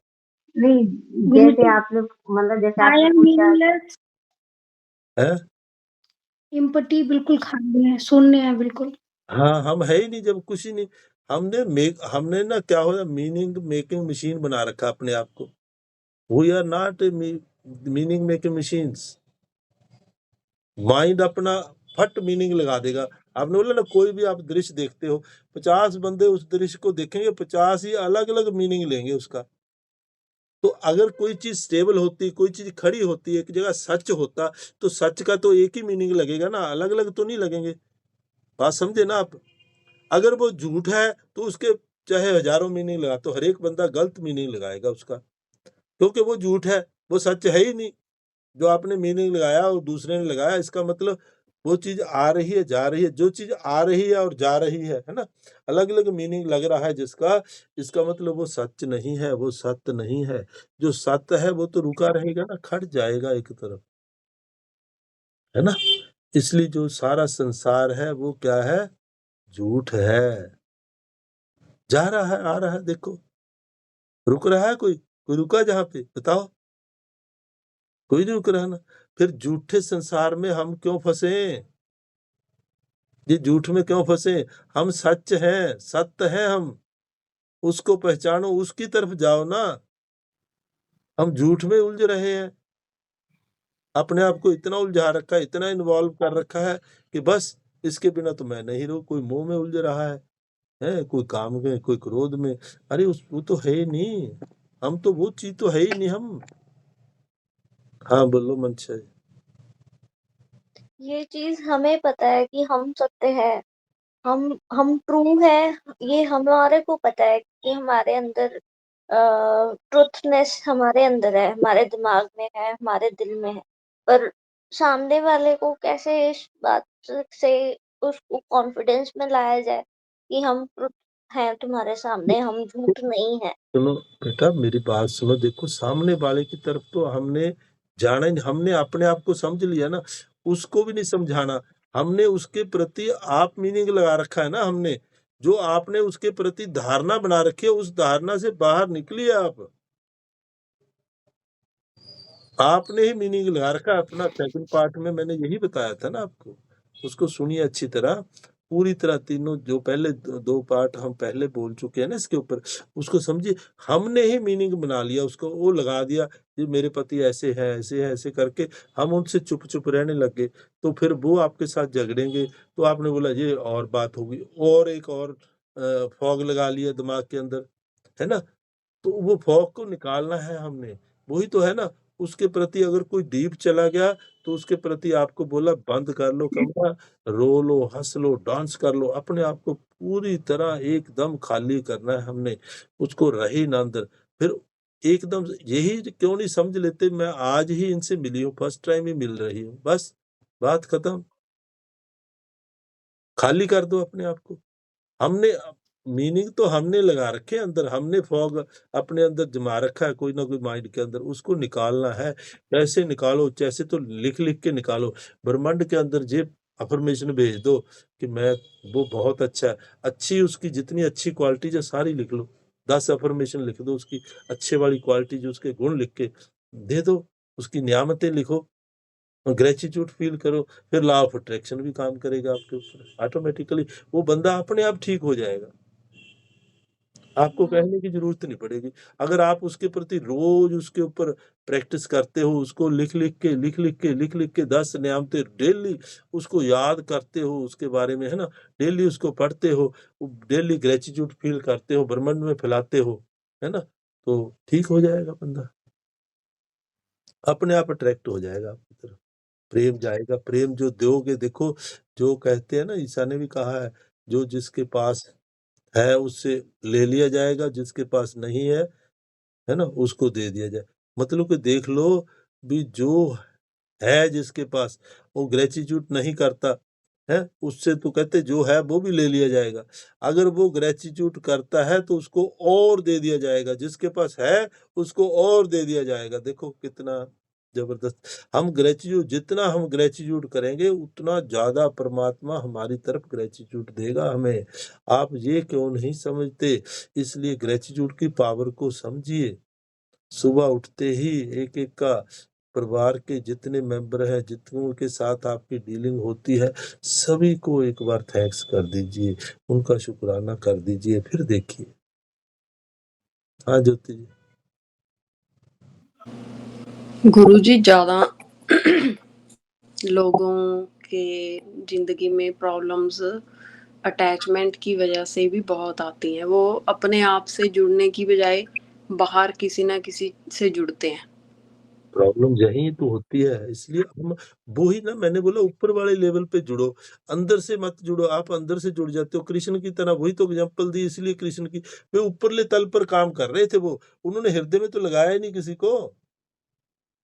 नहीं, जैसे आपने मतलब जैसे आई आपने एम पूछा मीनिंगलेस, है एम्पटी बिल्कुल खाली है, शून्य है बिल्कुल। हाँ हम है ही नहीं जब कुछ ही नहीं। हमने ना क्या हो मीनिंग मेकिंग मशीन बना रखा अपने आप को। We are not meaning making machines. Mind अपना फट मीनिंग लगा देगा। आपने बोला ना कोई भी आप दृश्य देखते हो, 50 बंदे उस दृश्य को देखेंगे, 50 ही अलग अलग मीनिंग लेंगे उसका। तो अगर कोई चीज स्टेबल होती, कोई चीज खड़ी होती, एक जगह सच होता, तो सच का तो एक ही मीनिंग लगेगा ना, अलग अलग तो नहीं लगेंगे। बात समझे ना आप। अगर वो झूठ है तो उसके चाहे हजारों मीनिंग लगा, तो हर एक बंदा गलत मीनिंग लगाएगा उसका, क्योंकि वो झूठ है, वो सच है ही नहीं। जो आपने मीनिंग लगाया और दूसरे ने लगाया, इसका मतलब वो चीज आ रही है जा रही है, जो चीज आ रही है और जा रही है ना, अलग अलग मीनिंग लग रहा है जिसका, इसका मतलब वो सच नहीं है, वो सत्य नहीं है। जो सत्य है वो तो रुका रहेगा ना, खट जाएगा एक तरफ, है ना। इसलिए जो सारा संसार है वो क्या है, झूठ है। जा रहा है आ रहा है, देखो रुक रहा है कोई रुका जहां पे बताओ, कोई नहीं रुक रहा ना। फिर झूठे संसार में हम क्यों फंसे, ये झूठ में क्यों फंसे। हम सच हैं, सत्य हैं हम, उसको पहचानो, उसकी तरफ जाओ ना। हम झूठ में उलझ रहे हैं, अपने आप को इतना उलझा रखा है, इतना इन्वॉल्व कर रखा है कि बस इसके बिना तो मैं नहीं रहूं। कोई मोह में उलझ रहा है कोई काम में, कोई क्रोध में। अरे उस वो तो है ही नहीं, हम तो वो चीज तो है ही नहीं हम। हाँ बोलो मनशा जी। ये चीज हमें पता है कि हम सत्य है, हम ट्रू है, ये हमारे को पता है कि हमारे अंदर ट्रुथनेस हमारे अंदर है, हमारे दिमाग में है, हमारे दिल में है। पर सामने वाले को कैसे इस बात से उसको कॉन्फिडेंस में लाया जाए कि हम ट्रुथ हैं तुम्हारे सामने, हम झूठ नहीं है। सुनो बेटा मेरी बात सुनो, देखो सामने वाले की तरफ तो हमने जाना ही, हमने अपने आप को समझ लिया ना, उसको भी नहीं समझाना। हमने उसके प्रति आप मीनिंग लगा रखा है ना, हमने जो आपने उसके प्रति धारणा बना रखी है, उस धारणा से बाहर निकलिए आप। आपने ही मीनिंग लगा रखा है अपना। सेकंड पार्ट में मैंने यही बताया था ना आपको, उसको सुनिए अच्छी तरह, पूरी तरह। तीनों जो पहले दो पार्ट हम पहले बोल चुके हैं ना इसके ऊपर, उसको समझिए। हमने ही मीनिंग बना लिया उसको, वो लगा दिया ये मेरे पति ऐसे है ऐसे है ऐसे करके, हम उनसे चुप चुप रहने लग गए। तो फिर वो आपके साथ झगड़ेंगे, तो आपने बोला ये और बात होगी, और एक और फॉग लगा लिया दिमाग के अंदर, है ना। तो वो फॉग को निकालना है हमने, वही तो है ना। उसके प्रति अगर कोई डीप चला गया, तो उसके प्रति आपको बोला बंद कर लो कमरा, रो लो, हंस लो, डांस कर लो, अपने आप को पूरी तरह एकदम खाली करना है हमने, उसको रहे ना अंदर। फिर एकदम यही क्यों नहीं समझ लेते, मैं आज ही इनसे मिली हूँ, फर्स्ट टाइम ही मिल रही हूँ, बस बात खत्म। खाली कर दो अपने आप को। हमने मीनिंग तो हमने लगा रखे हैं अंदर, हमने फॉग अपने अंदर जमा रखा है कोई ना कोई माइंड के अंदर, उसको निकालना है। कैसे निकालो, जैसे तो लिख लिख के निकालो। ब्रह्मांड के अंदर जे अफर्मेशन भेज दो कि मैं, वो बहुत अच्छा है, अच्छी उसकी जितनी अच्छी क्वालिटी है सारी लिख लो। 10 अफर्मेशन लिख दो उसकी अच्छे वाली क्वालिटी, जो उसके गुण लिख के दे दो, उसकी नियामतें लिखो, ग्रेटिट्यूड फील करो। फिर लॉ ऑफ अट्रैक्शन भी काम करेगा आपके ऊपर ऑटोमेटिकली। वो बंदा अपने आप ठीक हो जाएगा, आपको कहने की जरूरत नहीं पड़ेगी। अगर आप उसके प्रति रोज उसके ऊपर प्रैक्टिस करते हो, उसको लिख लिख के 10 नियामतें डेली उसको याद करते हो, उसके बारे में है ना, डेली उसको पढ़ते हो, डेली ग्रेटिट्यूड फील करते हो, ब्रह्मांड में फैलाते हो, है ना, तो ठीक हो जाएगा बंदा। अपने आप अट्रैक्ट हो जाएगा आपकी तरफ। प्रेम जाएगा, प्रेम जो दोगे, देखो जो कहते हैं ना, ईसा ने भी कहा है, जो जिसके पास है उससे ले लिया जाएगा, जिसके पास नहीं है ना, उसको दे दिया जाए। मतलब कि देख लो भी, जो है जिसके पास, वो ग्रेटिट्यूड नहीं करता है, उससे तो कहते जो है वो भी ले लिया जाएगा। अगर वो ग्रेटिट्यूड करता है तो उसको और दे दिया जाएगा, जिसके पास है उसको और दे दिया जाएगा। देखो कितना जबरदस्त। जितना हम ग्रेटिट्यूड करेंगे उतना ज्यादा परमात्मा हमारी तरफ ग्रेटिट्यूड देगा हमें। आप ये क्यों नहीं समझते? इसलिए ग्रेटिट्यूड की पावर को समझिए। सुबह उठते ही एक एक का, परिवार के जितने मेंबर हैं, जितनों के साथ आपकी डीलिंग होती है, सभी को एक बार थैंक्स कर दीजिए, उनका शुक्राना कर दीजिए, फिर देखिए। हाँ ज्योति जी। गुरुजी, ज़्यादा लोगों के ज़िंदगी में प्रॉब्लम्स अटैचमेंट की वजह से भी बहुत आती हैं। वो अपने आप से जुड़ने की बजाय बाहर किसी ना किसी से जुड़ते हैं। प्रॉब्लम यही तो होती है, इसलिए हम वो ही ना, मैंने बोला ऊपर वाले लेवल पे जुड़ो, अंदर से मत जुड़ो। आप अंदर से जुड़ जाते हो कृष्ण की तरह, वही तो एग्जांपल दी, इसलिए कृष्ण की, वे ऊपरले तल पर काम कर रहे थे, वो उन्होंने हृदय में तो लगाया ही नहीं किसी को।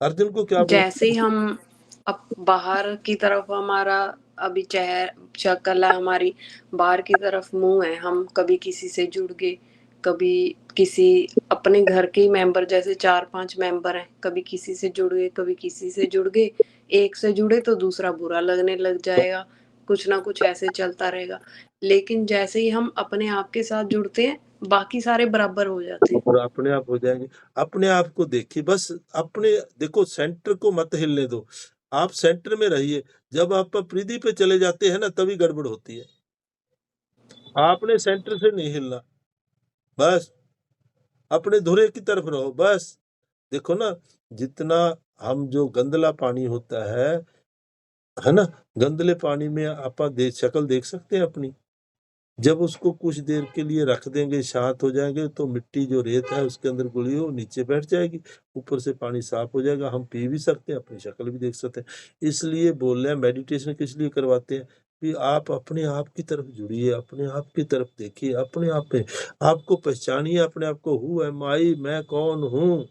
अर्जुन को क्या जैसे ही बोलते? हम अब बाहर की तरफ हमारा अभी शक्ल है हमारी, बाहर की तरफ मुंह है, हम कभी किसी से जुड़ गए, कभी किसी अपने घर के ही मेंबर, जैसे 4-5 मेंबर हैं, कभी किसी से जुड़ गए, कभी किसी से जुड़ गए, एक से जुड़े तो दूसरा बुरा लगने लग जाएगा, कुछ ना कुछ ऐसे चलता रहेगा। लेकिन जैसे ही हम अपने आप के साथ जुड़ते हैं, बाकी सारे बराबर हो जाते हैं। और अपने आप हो जाएंगे। अपने आप को देखिए, बस अपने, देखो सेंटर को मत हिलने दो, आप सेंटर में रहिए। जब आप परिधि पे चले जाते हैं ना, तभी गड़बड़ होती है। आपने सेंटर से नहीं हिलना, बस अपने धुरे की तरफ रहो बस। देखो ना, जितना हम जो गंदला पानी होता है ना, गंदले पानी में आप शक्ल देख सकते हैं अपनी। जब उसको कुछ देर के लिए रख देंगे, शांत हो जाएंगे, तो मिट्टी जो रेत है उसके अंदर घुली हो नीचे बैठ जाएगी, ऊपर से पानी साफ हो जाएगा, हम पी भी सकते हैं, अपनी शक्ल भी देख सकते हैं। इसलिए बोल रहे हैं, मेडिटेशन किस लिए करवाते हैं कि आप अपने आप की तरफ जुड़िए, अपने आप की तरफ देखिए, अपने आप पे आपको पहचानिए, अपने आप को, हु एम आई, मैं कौन हूँ।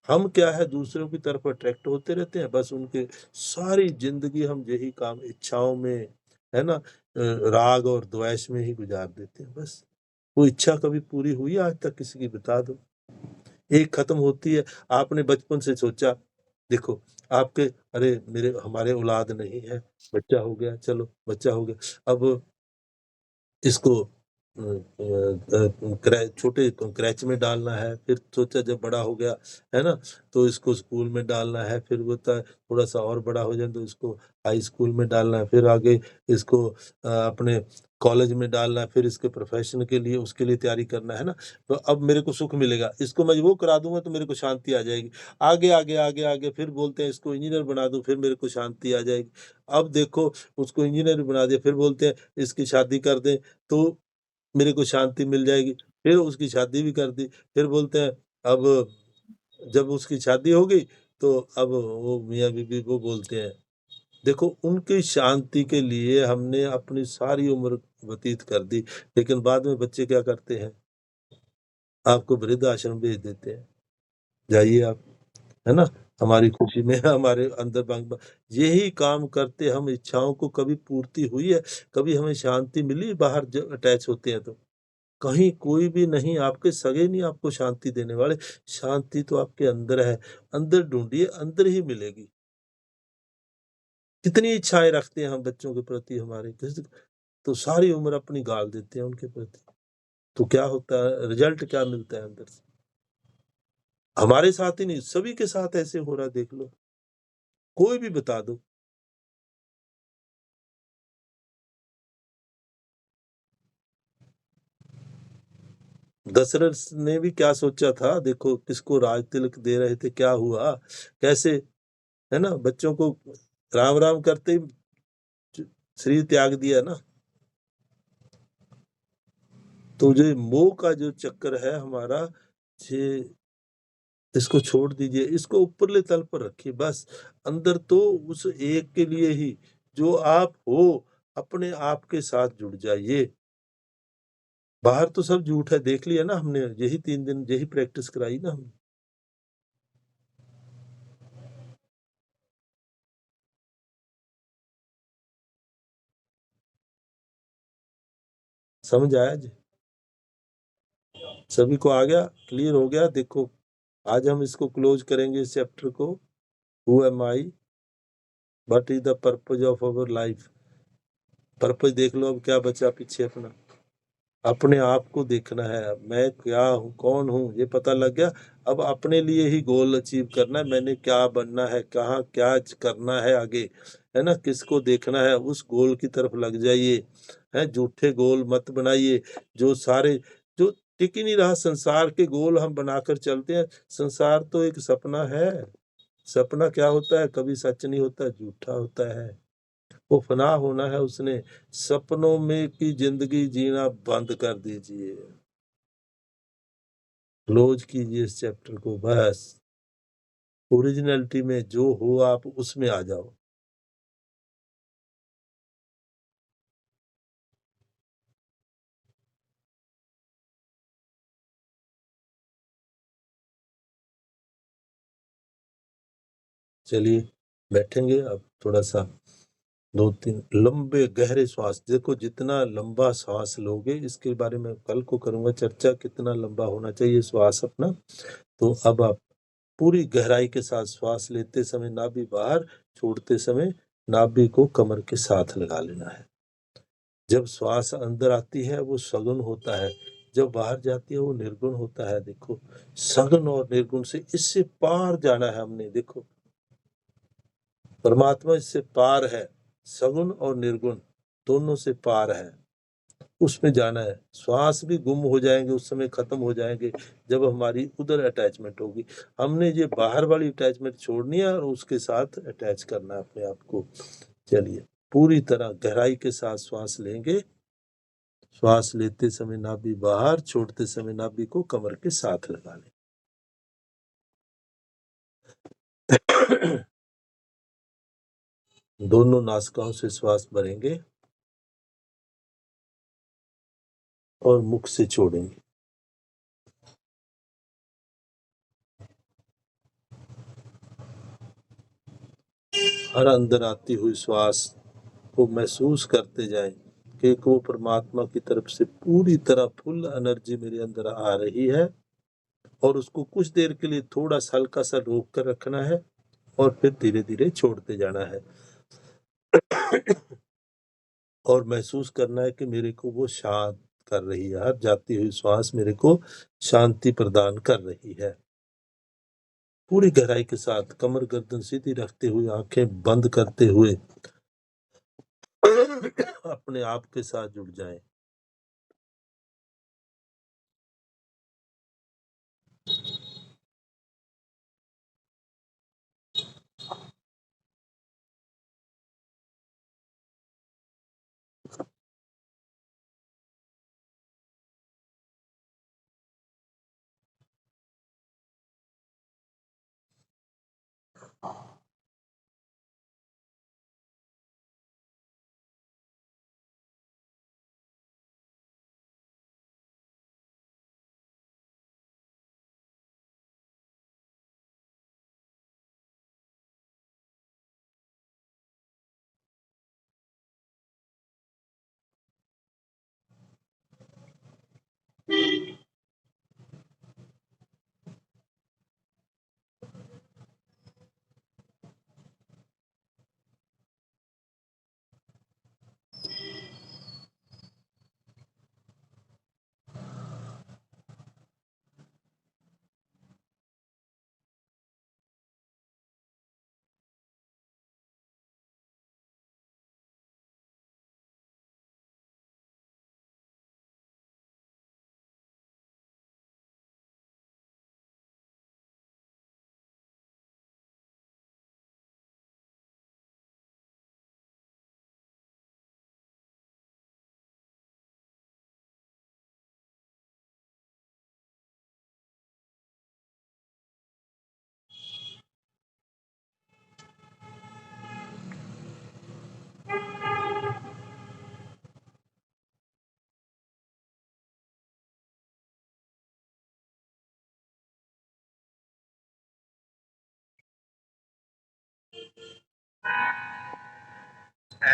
हम क्या है, दूसरों की तरफ अट्रैक्ट होते रहते हैं, बस उनके सारी जिंदगी हम यही काम, इच्छाओं में, है ना, राग और द्वेष में ही गुजार देते हैं। बस वो इच्छा कभी पूरी हुई आज तक किसी की? बता दो। एक खत्म होती है, आपने बचपन से सोचा, देखो आपके, अरे मेरे हमारे औलाद नहीं है, बच्चा हो गया, चलो बच्चा हो गया, अब इसको छोटे क्रैच में डालना है, फिर सोचा जब बड़ा हो गया, है ना, तो इसको स्कूल में डालना है, फिर बोलता है थोड़ा सा और बड़ा हो जाए तो इसको हाई स्कूल में डालना है, फिर आगे इसको अपने कॉलेज में डालना है, फिर इसके प्रोफेशन के लिए, उसके लिए तैयारी करना है ना। तो अब मेरे को सुख मिलेगा, इसको मैं वो करा दूंगा तो मेरे को शांति आ जाएगी। आगे आगे आगे आगे फिर बोलते हैं इसको इंजीनियर बना दूं, फिर मेरे को शांति आ जाएगी। अब देखो, उसको इंजीनियर बना दिया, फिर बोलते हैं इसकी शादी कर दें तो मेरे को शांति मिल जाएगी, फिर उसकी शादी भी कर दी, फिर बोलते हैं अब जब उसकी शादी हो गई तो अब वो मियाँ बीवी वो बोलते हैं, देखो उनकी शांति के लिए हमने अपनी सारी उम्र व्यतीत कर दी, लेकिन बाद में बच्चे क्या करते हैं, आपको वृद्ध आश्रम भेज देते हैं, जाइए आप, है ना, हमारी खुशी में हमारे अंदर यही काम करते हम। इच्छाओं को कभी पूर्ति हुई है? कभी हमें शांति मिली बाहर जब अटैच होते हैं तो? कहीं कोई भी नहीं, आपके सगे नहीं आपको शांति देने वाले। शांति तो आपके अंदर है, अंदर ढूंढिए, अंदर ही मिलेगी। कितनी इच्छाएं रखते हैं हम बच्चों के प्रति, हमारे तो सारी उम्र अपनी गाल देते हैं उनके प्रति, तो क्या होता है, रिजल्ट क्या मिलता है अंदर से? हमारे साथ ही नहीं, सभी के साथ ऐसे हो रहा, देख लो, कोई भी बता दो। दशरथ ने भी क्या सोचा था, देखो किसको राज तिलक दे रहे थे, क्या हुआ, कैसे, है ना, बच्चों को राम राम करते ही शरीर त्याग दिया ना। तो जो मोह का जो चक्कर है हमारा, ये इसको छोड़ दीजिए, इसको ऊपरले तल पर रखिए बस। अंदर तो उस एक के लिए ही जो आप हो, अपने आप के साथ जुड़ जाइए। बाहर तो सब झूठ है, देख लिया ना हमने, यही 3 दिन यही प्रैक्टिस कराई ना हमने। समझ आया जी? सभी को आ गया, क्लियर हो गया? देखो आज हम इसको क्लोज करेंगे इस चैप्टर को। Who am I, what is the purpose of our life. Purpose देख लो, अब क्या बचा पीछे अपना, अपने आप को देखना है। मैं क्या हूँ, कौन हूँ, ये पता लग गया। अब अपने लिए ही गोल अचीव करना है, मैंने क्या बनना है, कहाँ क्या करना है आगे, है ना, किसको देखना है, उस गोल की तरफ लग जाइए। है, झूठे गोल मत बनाइए, जो सारे जो टिक ही नहीं रहा। संसार के गोल हम बनाकर चलते हैं, संसार तो एक सपना है। सपना क्या होता है, कभी सच नहीं होता, झूठा होता है, वो फना होना है उसने। सपनों में की जिंदगी जीना बंद कर दीजिए, क्लोज कीजिए इस चैप्टर को बस। ओरिजिनलिटी में जो हो आप उसमें आ जाओ। चलिए बैठेंगे अब थोड़ा सा, 2-3 लंबे गहरे श्वास। देखो जितना लंबा श्वास लोगे, इसके बारे में कल को करूंगा चर्चा, कितना लंबा होना चाहिए श्वास अपना। तो अब आप पूरी गहराई के साथ श्वास लेते समय नाभि बाहर, छोड़ते समय नाभि को कमर के साथ लगा लेना है। जब श्वास अंदर आती है वो सगुण होता है, जब बाहर जाती है वो निर्गुण होता है। देखो सगुण और निर्गुण से इससे पार जाना है हमने। देखो परमात्मा इससे पार है, सगुण और निर्गुण दोनों से पार है, उसमें जाना है। श्वास भी गुम हो जाएंगे, उस समय खत्म हो जाएंगे जब हमारी उधर अटैचमेंट होगी। हमने ये बाहर वाली अटैचमेंट छोड़नी है और उसके साथ अटैच करना है अपने आप को। चलिए पूरी तरह गहराई के साथ श्वास लेंगे। श्वास लेते समय नाभि बाहर, छोड़ते समय नाभि को कमर के साथ लगा लें। दोनों नासिकाओं से श्वास भरेंगे और मुख से छोड़ेंगे। हर अंदर आती हुई श्वास को महसूस करते जाएं कि वो परमात्मा की तरफ से पूरी तरह फुल एनर्जी मेरे अंदर आ रही है, और उसको कुछ देर के लिए थोड़ा सा हल्का सा रोक कर रखना है और फिर धीरे धीरे छोड़ते जाना है। और महसूस करना है कि मेरे को वो शांत कर रही है, हर जाती हुई श्वास मेरे को शांति प्रदान कर रही है। पूरी गहराई के साथ कमर गर्दन सीधी रखते हुए, आंखें बंद करते हुए अपने आप के साथ जुड़ जाएं।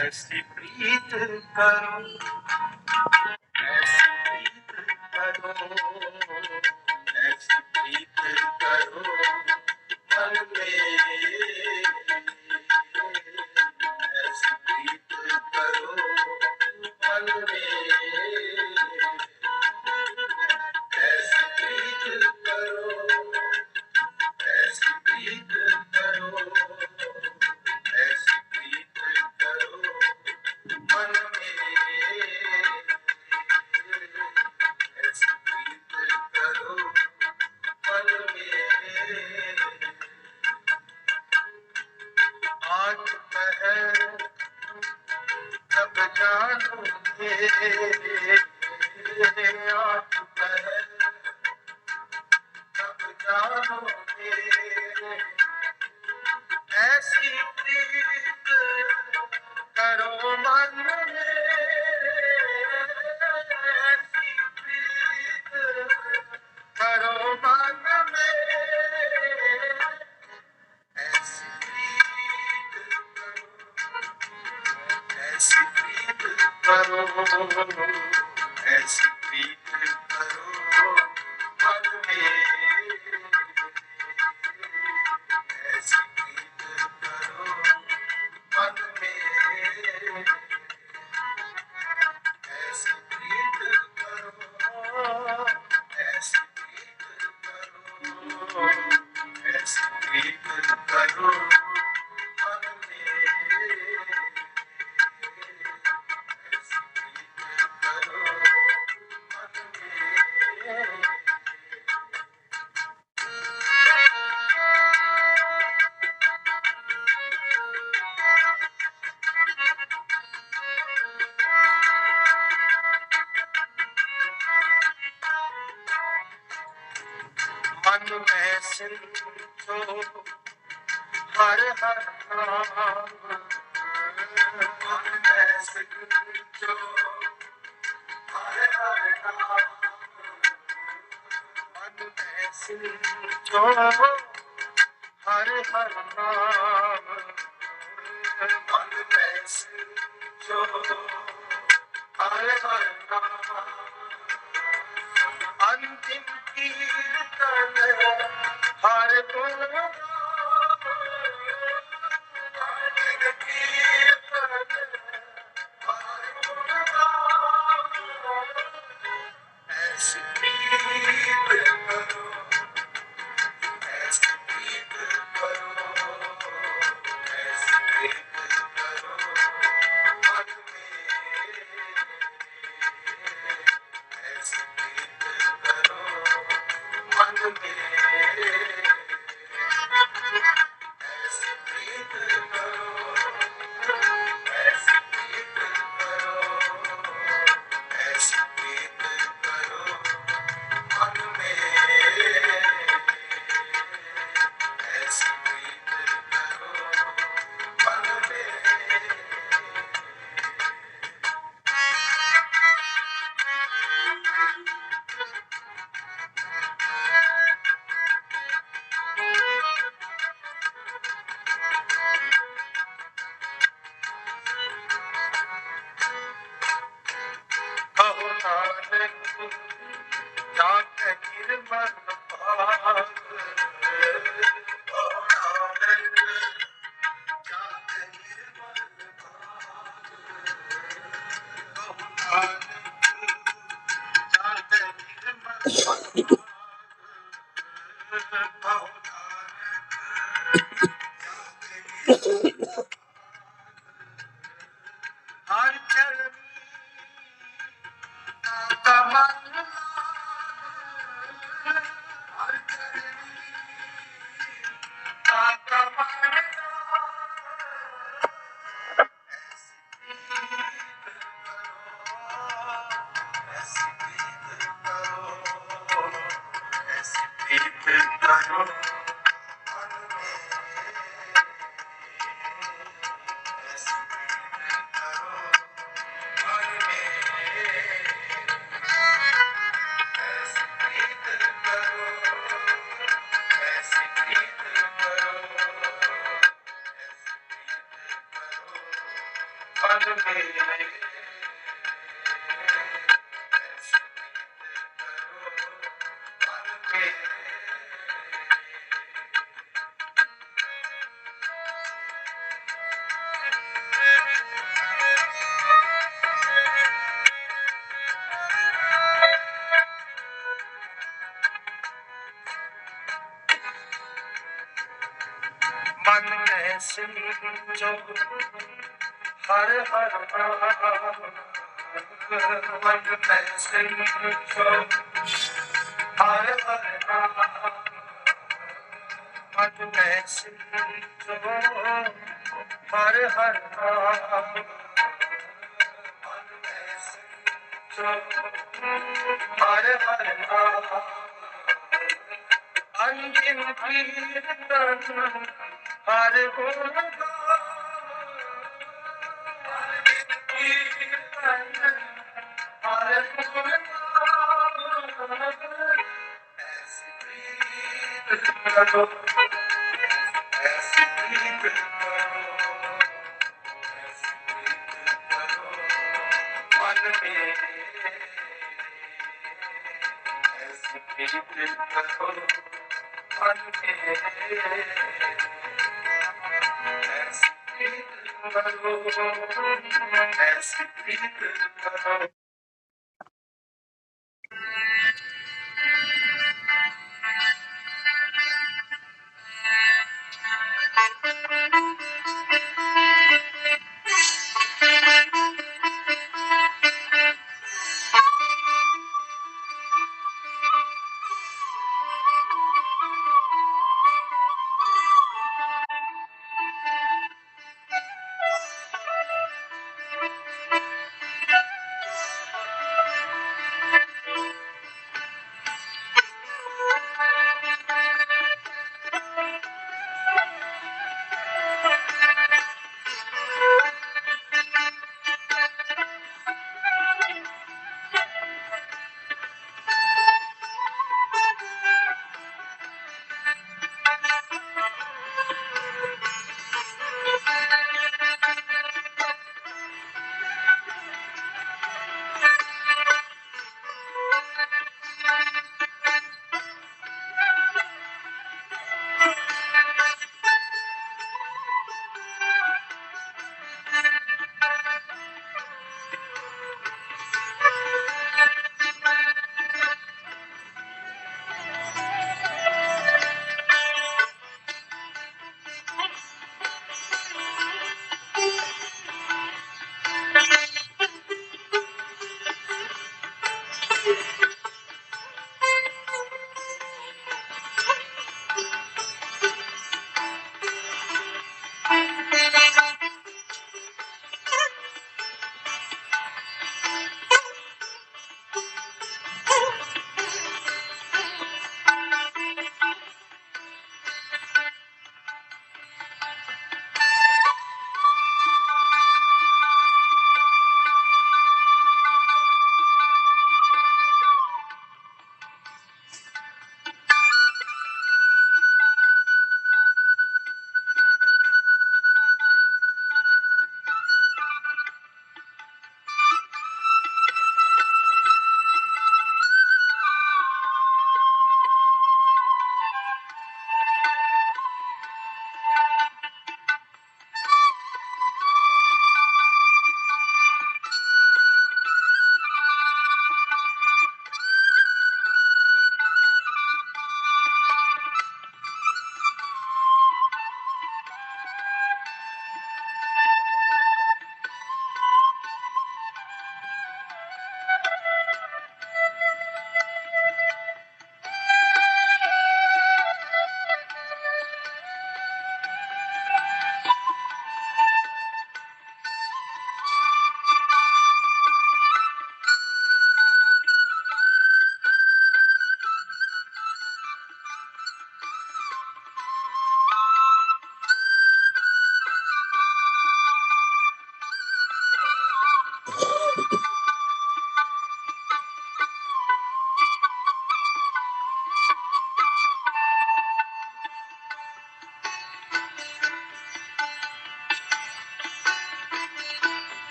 ऐसी प्रीत करो, ऐसी प्रीत करो, ऐसी प्रीत करो मन में, ऐसी प्रीत करो मन में, ऐसी प्रीत करो, ऐसी प्रीत करो, ऐसी प्रीत करो मन में, ऐसी प्रीत करो मन में। आज पहर तब जानोगे, आज पहर तब जानोगे, ऐसी प्रीत करो मन में, ऐसी प्रीत करो मन में, ऐसी प्रीत करो, ऐसी प्रीत करो, ऐसी प्रीत करो मन में, ऐसी प्रीत करो मन में, ऐसी प्रीत करो, ऐसी प्रीत करो, ऐसी प्रीत करो मन में, ऐसी प्रीत करो मन में। मन में सिंचो हर हर नाम, मन में सिंचो हर हर नाम, मन में सिंचो हर हर नाम, मन में सिंचो हर हर नाम, अंतिम कीर्तन हर गुण गान, अंतिम कीर्तन हर गुण गान, ऐसी प्रीत करो, ऐसी प्रीत करो, ऐसी प्रीत करो मन में, ऐसी प्रीत करो मन में, ऐसी प्रीत करो, ऐसी प्रीत करो, ऐसी प्रीत करो मन में, ऐसी प्रीत करो मन में। कहो नानक जात निर्मल भाव, कहो नानक जात निर्मल भाव, कहो नानक जात निर्मल भाव, कहो नानक जात निर्मल भाव, हर चरनी का मन लाग, हर चरनी का मन लाग, ऐसी प्रीत करो, ऐसी प्रीत करो मन में, ऐसी प्रीत करो मन में, ऐसी प्रीत करो, ऐसी प्रीत करो, ऐसी प्रीत करो मन मन में सिंचो हर हर मन में सिंचो हर हर मन में सिंचो हर हर मन में सिंचो हर हर अंतिम कीर्तन हर गुण अंतिम कीर्तन हर गुण ऐसी प्रीत करो ऐसी प्रीत करो ऐसी प्रीत करो मन में ऐसी प्रीत करो मन में ऐसी प्रीत करो ऐसी प्रीत करो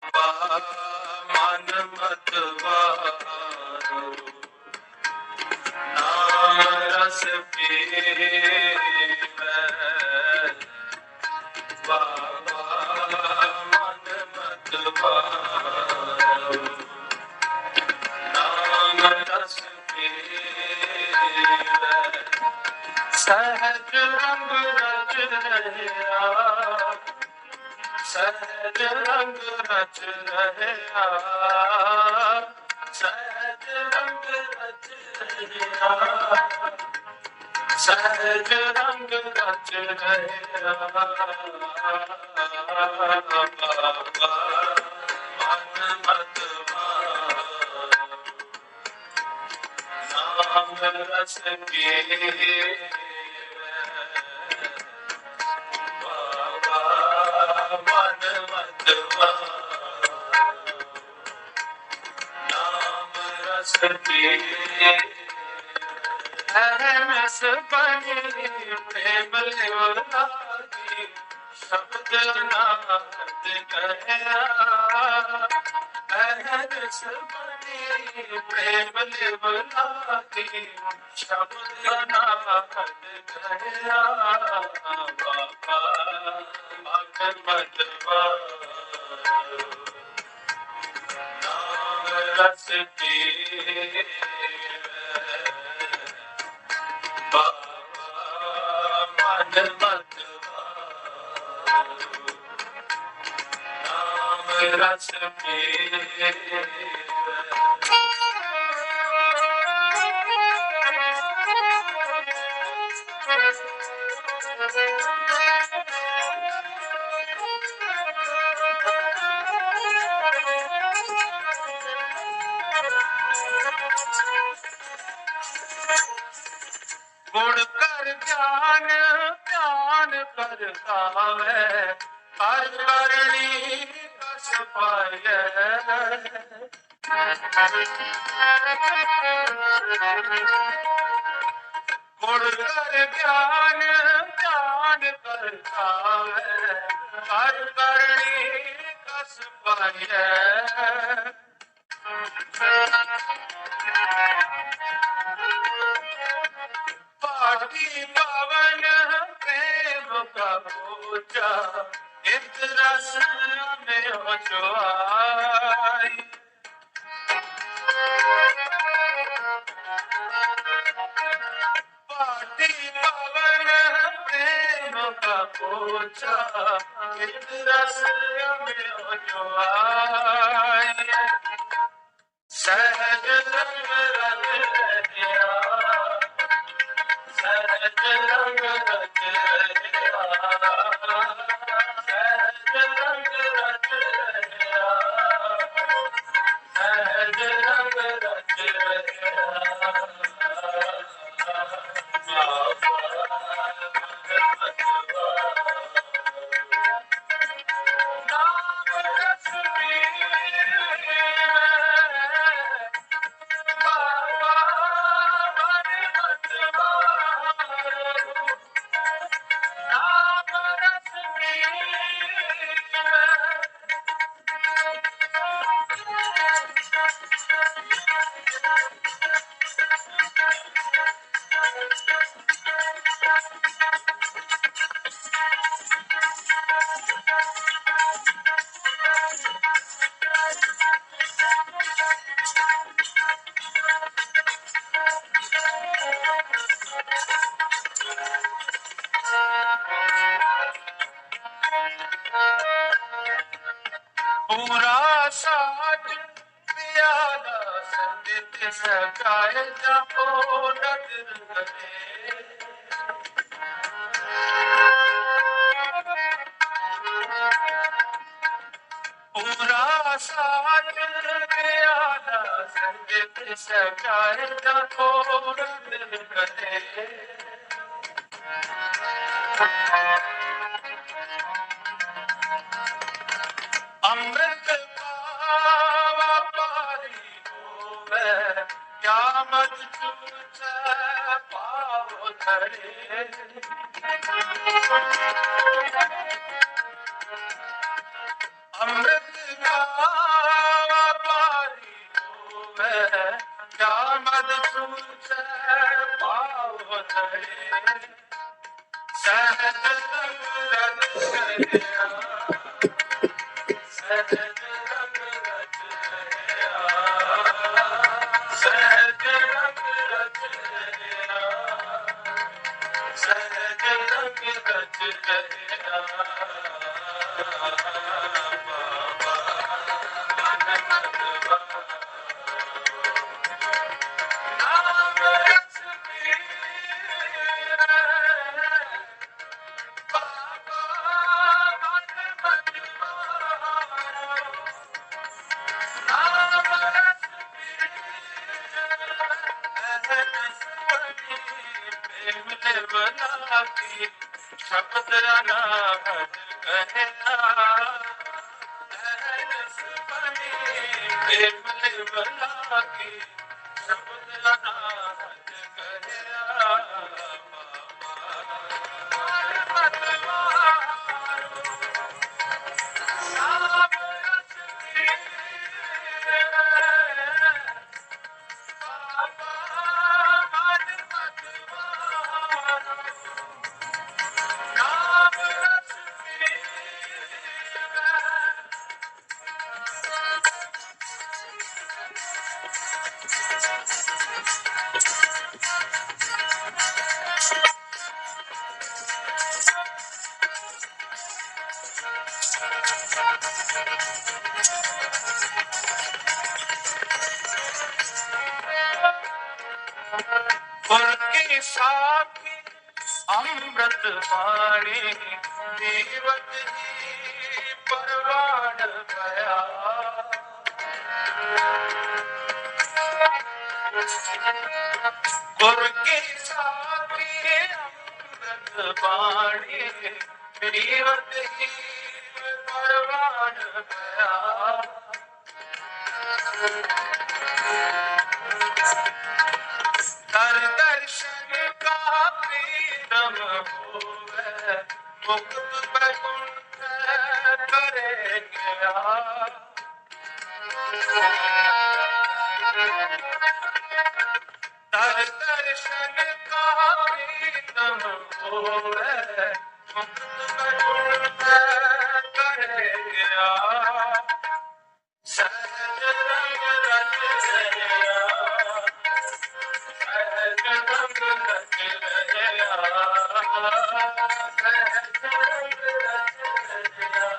मन मत मारो, नाम रस पीवे बाबा मन मत मारो, नाम रस पीवे सहज रंग रच रहा, सहज रंग रच रहा, सहज रंग रच रहा, सहज रंग रच रहा बाबा मन मत मारो, नाम रस पीवे बाबा मन मत मारो, नाम रस पीवे रस बनी प्रेम लागी, शब्द नाद कहया, रस बनी प्रेम लागी, शब्द नाद कहया बाबा मन मत मारो, नाम रस पीवे बाबा मन मत मारो, नाम रस पीवे गुण कर ज्ञान ज्ञान कर गावे, हर करणी कस पाए, गुण कर ज्ञान ज्ञान कर गावे, हर करणी कस पाए, पाटी पावन प्रेम का पूजा, इत रस में हो जो आई, पाटी पावन प्रेम का पूजा, इत रस में हो जो आई, सहज रंग रच रहा, सहज रंग रच रहा, सहज रंग रच रहा, सहज रंग रच रहा बाबा मन मत मारो, नाम रस पीवे बाबा मन मत मारो, नाम रस पूरा साज प्याला संगीत सगाए जाओ नजर करे, पूरा साज प्याला संगीत सगाए जाओ नजर करे, अमृत पावा पारी होवे, क्या मत चूचे पाओ धरे, अमृत का सहज रंग रच गया, सहज रंग रच गया, सहज रंग रच गया, सहज रंग रच गया, बाबा मन मतवा नाम रस पीवे, बाबा मन मतवा नाम रस प्रेम निर्मला की शब्द अनाहत कहना, प्रेम निर्मला की शब्द अनाहत कहना, नाम रस पीवे, बाबा मन मतवा नाम रस पीवे। उनकी साखी अमृत वाणी जीवत ही परवान गया, उनकी साखी अमृत वाणी जीवत ही परवान गया, कर दर्शन का प्रीतम होवे, मुक्त बैकुंठ करेंगे कर दर्शन का प्रीतम होवे, मुक्त बैकुंठ करेंगे सहज रंग रच गया, सहज रंग रच गया, सहज रंग रच गया,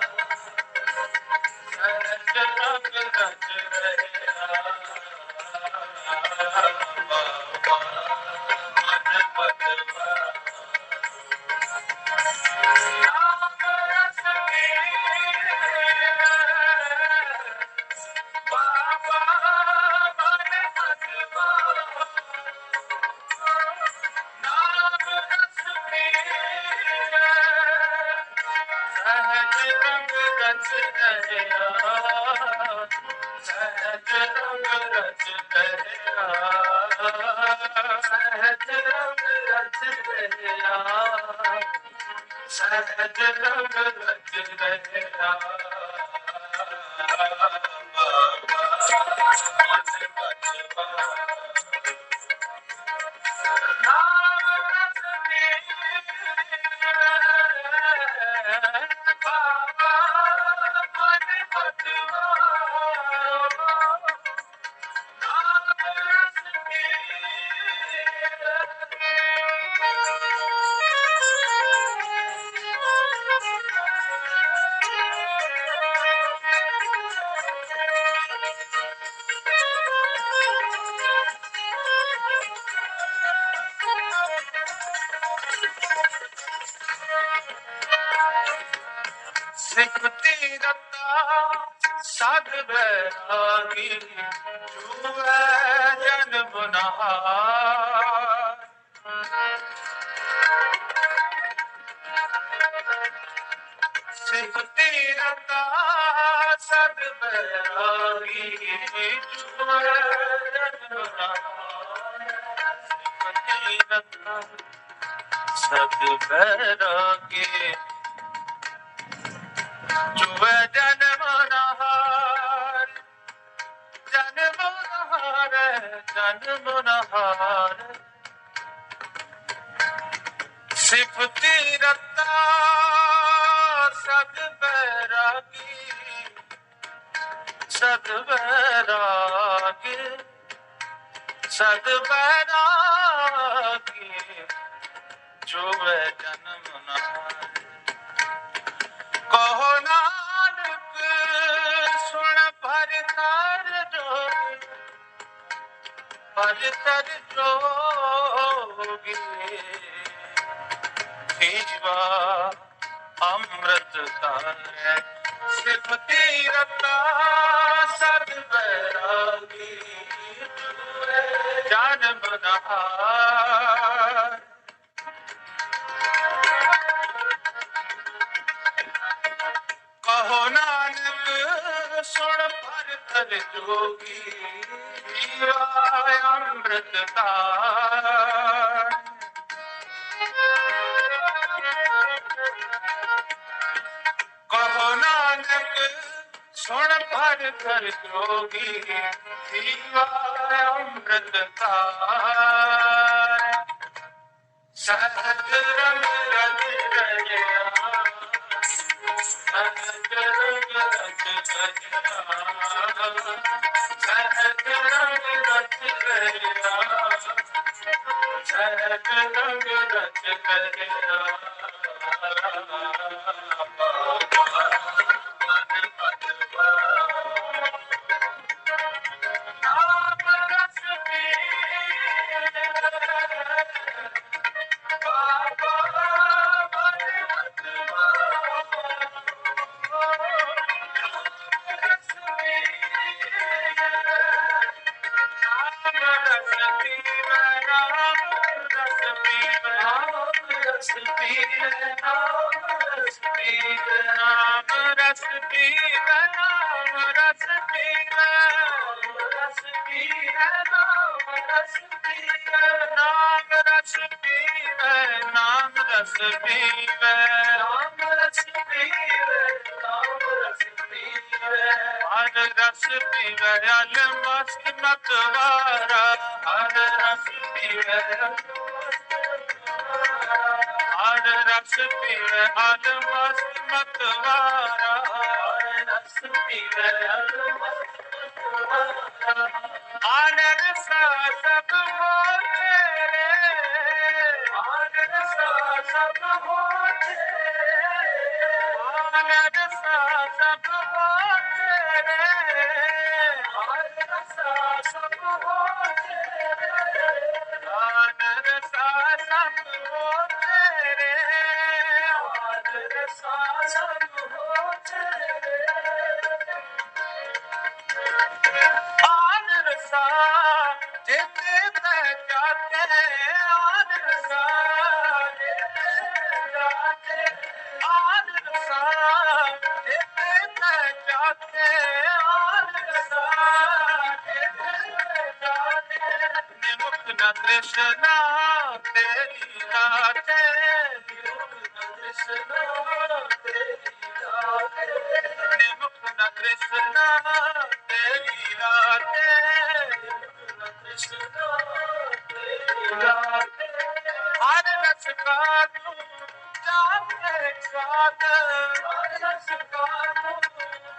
सहज रंग रच गया, बाबा मन मतवा नाम रस पीवे, बाबा मन मतवा नाम रस पीवे, सहज रंग रच गया, सहज रंग रच गया, सहज रंग रच गया, सहज रंग रच गया, बाबा मन मतवा नाम रस पीवे, बाबा मन मतवा नाम रस सिखती रता साध बैरागी, जुए जन्म नहार, सिखती रता साध बैरागी, जुए जन्म नहार, सिखती रता साध बैरागी, जुए जन्म नहार, जन्म नहार, जन्म नहार, सिफती रता सद बैरागी, सद बैरागी, सद बैरागी, जो है जन्म न कहो नानक सुन भर कर जोगी, भर कर जोगी, जीवा अमृत तारे सिफती रता सद बैरागी, जन्म नहार कहो नानक सुन भर कर जोगी, जीवा अमृत तार कहो नानक सुन भर कर जोगी, जीवा अमृत तार सहज रंग रच गया, सहज रंग रच गया, सहज रंग रच गया, सहज रंग रच गया, नाम रस अल मस्त मतवारा, हर रस पीवे, हर रस पीवे अल मस्त मतवारा, हर रस पीवे अल मस्त मतवारा, आनंद सा सब हो तेरे, आनंद सा सब हो तेरे, आनंद सा सब हो तेरे, आनंद सा सब हो तेरे, आनंद सा सब हो तेरे, आनंद सा सब हो तेरे, आनंद सा जिते तक जाते, आनंद सा जिते जाते, आनंद सा जिते तक जाते, आनंद सा जिते जाते, निमुख न तृष्णा तेरी राते, निमुख न तृष्णा तेरी राते, निमुख न तृष्णा तेरी राते, निमुख न तृष्णा तेरी राते, हर रस का तू जाते स्वाद, हर रस का तू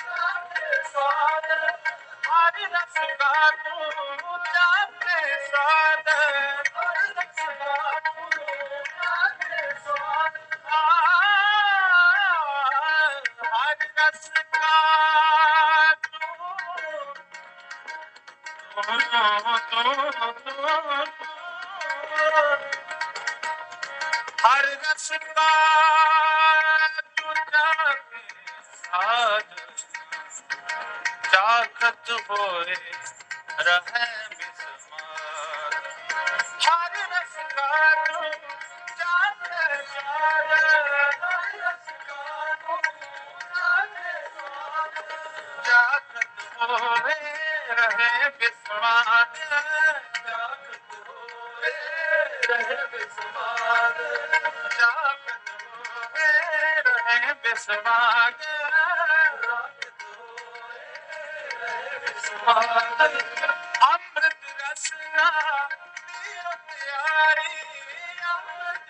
जाते स्वाद, हर रस का तू जाते स्वाद, हर रस का तू जाते स्वाद, हर रस का हर रस का तू जाके साध, चाखत होए रहे बिस्मार, हर रस का तू जाके साध, हर रस का तू जाके साध, चाखत होए रहे बिस्मार, चाखत होए रहे बिस्मार, चाखत होए रहे बिस्मार, अमृत रसना पियो प्यारी, अमृत